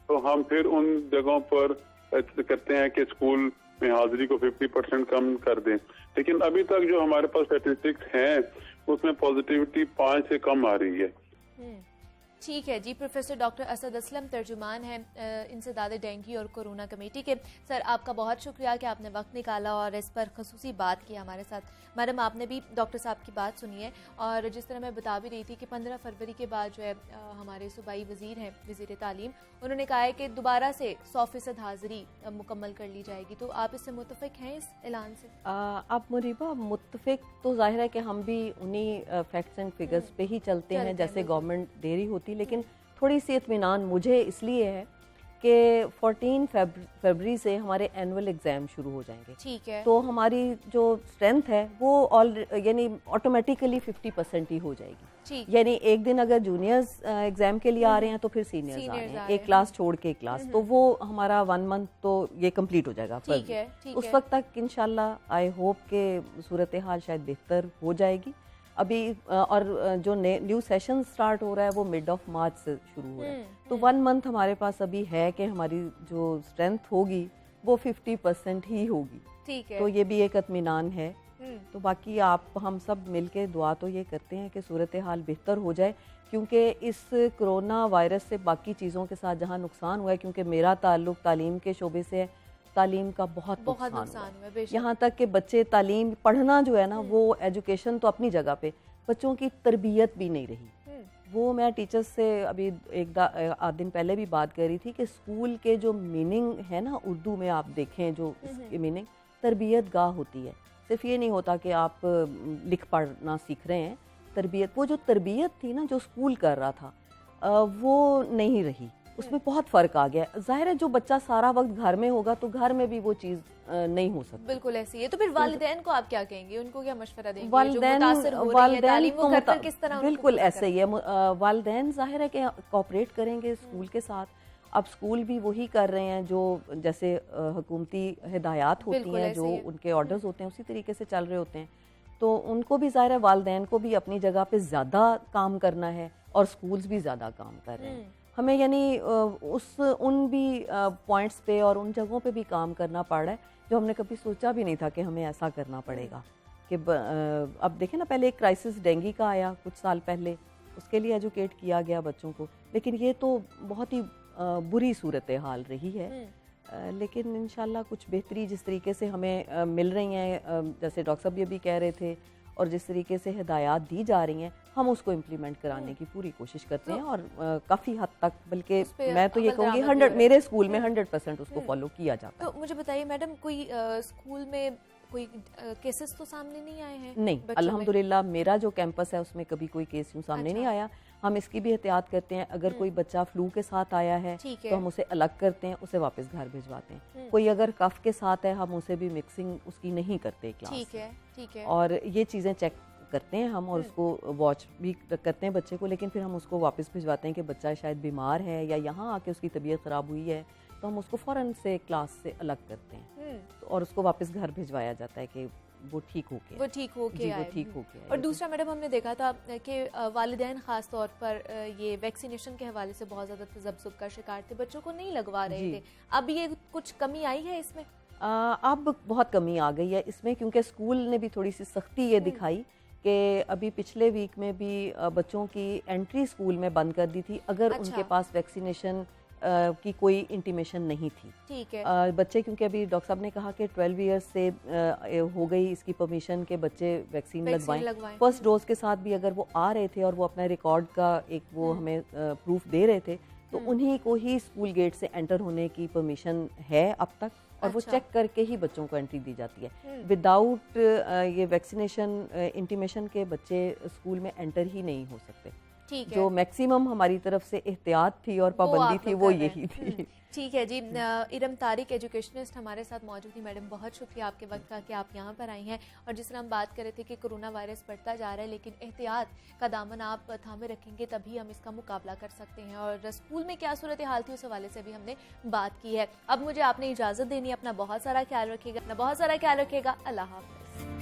[SPEAKER 5] तो हम फिर उन जगहों पर करते हैं कि स्कूल में हाजिरी को 50% कम कर दें। लेकिन अभी तक जो हमारे पास स्टैटिस्टिक्स हैं उसमें पॉजिटिविटी 5 से कम आ रही है।
[SPEAKER 1] ठीक है जी। प्रोफेसर डॉक्टर असद असलम तर्जुमान हैं इंसदाद डेंगू और कोरोना कमेटी के। सर आपका बहुत शुक्रिया कि आपने वक्त निकाला और इस पर खसूसी बात की हमारे साथ। मैडम आपने भी डॉक्टर साहब की बात सुनी है और जिस तरह मैं बता भी रही थी कि 15 फरवरी के बाद जो है हमारे सूबाई वजीर हैं, वजीर तालीम, उन्होंने कहा है कि दोबारा से 100% हाजिरी मुकम्मल कर ली जाएगी। तो आप इससे मुतफिक हैं इस ऐलान से?
[SPEAKER 4] आप मुरीबा मुतफिक तो जाहिर है कि हम भी उन्हीं फैक्ट्स एंड फिगर्स पे ही चलते हैं जैसे गवर्नमेंट दे रही होती, लेकिन थोड़ी सी इत्मीनान मुझे इसलिए है कि 14 फरवरी से हमारे एनुअल एग्जाम शुरू हो जाएंगे।
[SPEAKER 1] ठीक है।
[SPEAKER 4] तो हमारी जो स्ट्रेंथ है वो यानी ऑटोमेटिकली 50% ही हो जाएगी। यानी एक दिन अगर जूनियर्स एग्जाम के लिए आ रहे हैं तो फिर सीनियर्स आ रहे हैं, एक क्लास छोड़ के एक क्लास, तो वो हमारा 1 मंथ तो ये कंप्लीट हो जाएगा।
[SPEAKER 1] ठीक है।
[SPEAKER 4] उस वक्त तक इंशाल्लाह आई होप के सूरत हाल शायद बेहतर हो जाएगी। अभी और जो न्यू सेशन स्टार्ट हो रहा है वो मिड ऑफ मार्च से शुरू हो रहा है, तो 1 मंथ हमारे पास अभी है कि हमारी जो स्ट्रेंथ होगी वो 50% ही होगी।
[SPEAKER 1] ठीक है।
[SPEAKER 4] तो ये भी एक इत्मीनान है। तो बाकी हम सब मिलके दुआ तो ये करते हैं कि सूरत हाल बेहतर हो जाए, क्योंकि इस कोरोना वायरस से बाकी चीज़ों के साथ जहाँ नुकसान हुआ है, क्योंकि मेरा ताल्लुक तालीम के शोबे से है, तालीम का बहुत नुकसान हुआ है। यहाँ तक कि बच्चे तालीम पढ़ना जो है ना, वो एजुकेशन तो अपनी जगह पे, बच्चों की तरबियत भी नहीं रही। वो मैं टीचर्स से अभी आध दिन पहले भी बात कर रही थी कि स्कूल के जो मीनिंग है ना, उर्दू में आप देखें जो इसकी मीनिंग तरबियत गाह होती है। सिर्फ ये नहीं होता कि आप लिख पढ़ना सीख रहे हैं, तरबियत, वो जो तरबियत थी ना जो स्कूल कर रहा था वो नहीं रही, उसमें बहुत फ़र्क आ गया। जाहिर है जो बच्चा सारा वक्त घर में होगा तो घर में भी वो चीज़ नहीं हो सकती।
[SPEAKER 1] बिल्कुल ऐसी है। तो फिर वालिदैन को आप क्या कहेंगे, उनको क्या मशवरा देंगे?
[SPEAKER 4] बिल्कुल ऐसे ही है। वालिदैन जाहिर है कि कोऑपरेट करेंगे स्कूल के साथ। अब स्कूल भी वही कर रहे हैं जो जैसे हुकूमती हिदायत होती हैं, जो उनके ऑर्डर्स होते हैं उसी तरीके से चल रहे होते हैं। तो उनको भी जाहिर है वालिदैन को भी अपनी जगह पे ज़्यादा काम करना है और स्कूल्स भी ज़्यादा काम कर रहे हैं। हमें यानी उन भी पॉइंट्स पे और उन जगहों पे भी काम करना पड़ रहा है जो हमने कभी सोचा भी नहीं था कि हमें ऐसा करना पड़ेगा। कि अब देखें ना, पहले एक क्राइसिस डेंगू का आया कुछ साल पहले, उसके लिए एजुकेट किया गया बच्चों को, लेकिन ये तो बहुत ही बुरी सूरत हाल रही है। लेकिन इंशाल्लाह कुछ बेहतरी जिस तरीके से हमें मिल रही हैं, जैसे डॉक्टर साहब ये भी कह रहे थे, और जिस तरीके से हिदायत दी जा रही हैं, हम उसको इम्प्लीमेंट कराने की पूरी कोशिश करते हैं और काफ़ी हद तक, बल्कि मैं तो ये कहूँगी 100, मेरे स्कूल में 100% उसको फॉलो किया जाता है।
[SPEAKER 1] तो मुझे बताइए मैडम, कोई स्कूल में कोई केसेस तो सामने नहीं आए हैं
[SPEAKER 4] नहीं,
[SPEAKER 1] बच्चों में?
[SPEAKER 4] अल्हम्दुलिल्लाह मेरा जो कैंपस है उसमें कभी कोई केस यूँ सामने नहीं आया। हम इसकी भी एहतियात करते हैं, अगर कोई बच्चा फ्लू के साथ आया है
[SPEAKER 1] ठीक है।
[SPEAKER 4] तो हम उसे अलग करते हैं, उसे वापस घर भिजवाते हैं। कोई अगर कफ के साथ है हम उसे भी मिक्सिंग उसकी नहीं करते क्लास
[SPEAKER 1] ठीक
[SPEAKER 4] में।
[SPEAKER 1] है, ठीक है।
[SPEAKER 4] और ये चीज़ें चेक करते हैं हम और उसको वॉच भी करते हैं बच्चे को, लेकिन फिर हम उसको वापस भिजवाते हैं कि बच्चा शायद बीमार है या यहाँ आके उसकी तबीयत ख़राब हुई है, तो हम उसको फ़ौरन से क्लास से अलग करते हैं और उसको वापस घर भिजवाया जाता है कि वो ठीक हो के
[SPEAKER 1] वो ठीक हो के
[SPEAKER 4] जी, वो
[SPEAKER 1] आए।
[SPEAKER 4] ठीक हो के आए।
[SPEAKER 1] और दूसरा मैडम हमने देखा था कि वालिदैन खास तौर पर ये वैक्सीनेशन के हवाले से बहुत ज़्यादा तजब्जुब का शिकार थे, बच्चों को नहीं लगवा रहे
[SPEAKER 4] जी।
[SPEAKER 1] थे। अब ये कुछ कमी आई है इसमें?
[SPEAKER 4] अब बहुत कमी आ गई है इसमें, क्योंकि स्कूल ने भी थोड़ी सी सख्ती ये दिखाई कि अभी पिछले वीक में भी बच्चों की एंट्री स्कूल में बंद कर दी थी अगर
[SPEAKER 1] अच्छा।
[SPEAKER 4] उनके पास वैक्सीनेशन की कोई इंटीमेशन नहीं थी।
[SPEAKER 1] ठीक है।
[SPEAKER 4] बच्चे, क्योंकि अभी डॉक्टर साहब ने कहा कि 12 इयर्स से हो गई इसकी परमिशन के बच्चे वैक्सीन लगवाएं। फर्स्ट डोज के साथ भी अगर वो आ रहे थे और वो अपना रिकॉर्ड का एक वो हमें प्रूफ दे रहे थे, तो उन्हीं को ही स्कूल गेट से एंटर होने की परमिशन है अब तक, और वो
[SPEAKER 1] अच्छा।
[SPEAKER 4] चेक करके ही बच्चों को एंट्री दी जाती है। विदाउट ये वैक्सीनेशन इंटीमेशन के बच्चे स्कूल में एंटर ही नहीं हो सकते।
[SPEAKER 1] ठीक है।
[SPEAKER 4] जो मैक्सिमम हमारी तरफ से एहतियात थी और पाबंदी
[SPEAKER 1] आप
[SPEAKER 4] थी
[SPEAKER 1] लोग
[SPEAKER 4] वो
[SPEAKER 1] कर रहे
[SPEAKER 4] यही
[SPEAKER 1] हैं।
[SPEAKER 4] थी।
[SPEAKER 1] ठीक है जी। इरम तारिक एजुकेशनिस्ट हमारे साथ मौजूद थी। मैडम बहुत शुक्रिया आपके वक्त का कि आप यहाँ पर आई हैं। और जिस तरह हम बात कर रहे थे कि कोरोना वायरस बढ़ता जा रहा है, लेकिन एहतियात का दामन आप थामे रखेंगे तभी हम इसका मुकाबला कर सकते हैं। और स्कूल में क्या सूरत हाल थी उस हवाले से भी हमने बात की है। अब मुझे आपने इजाज़त देनी है। अपना बहुत सारा ख्याल रखिएगा। अल्लाह हाफ़िज़।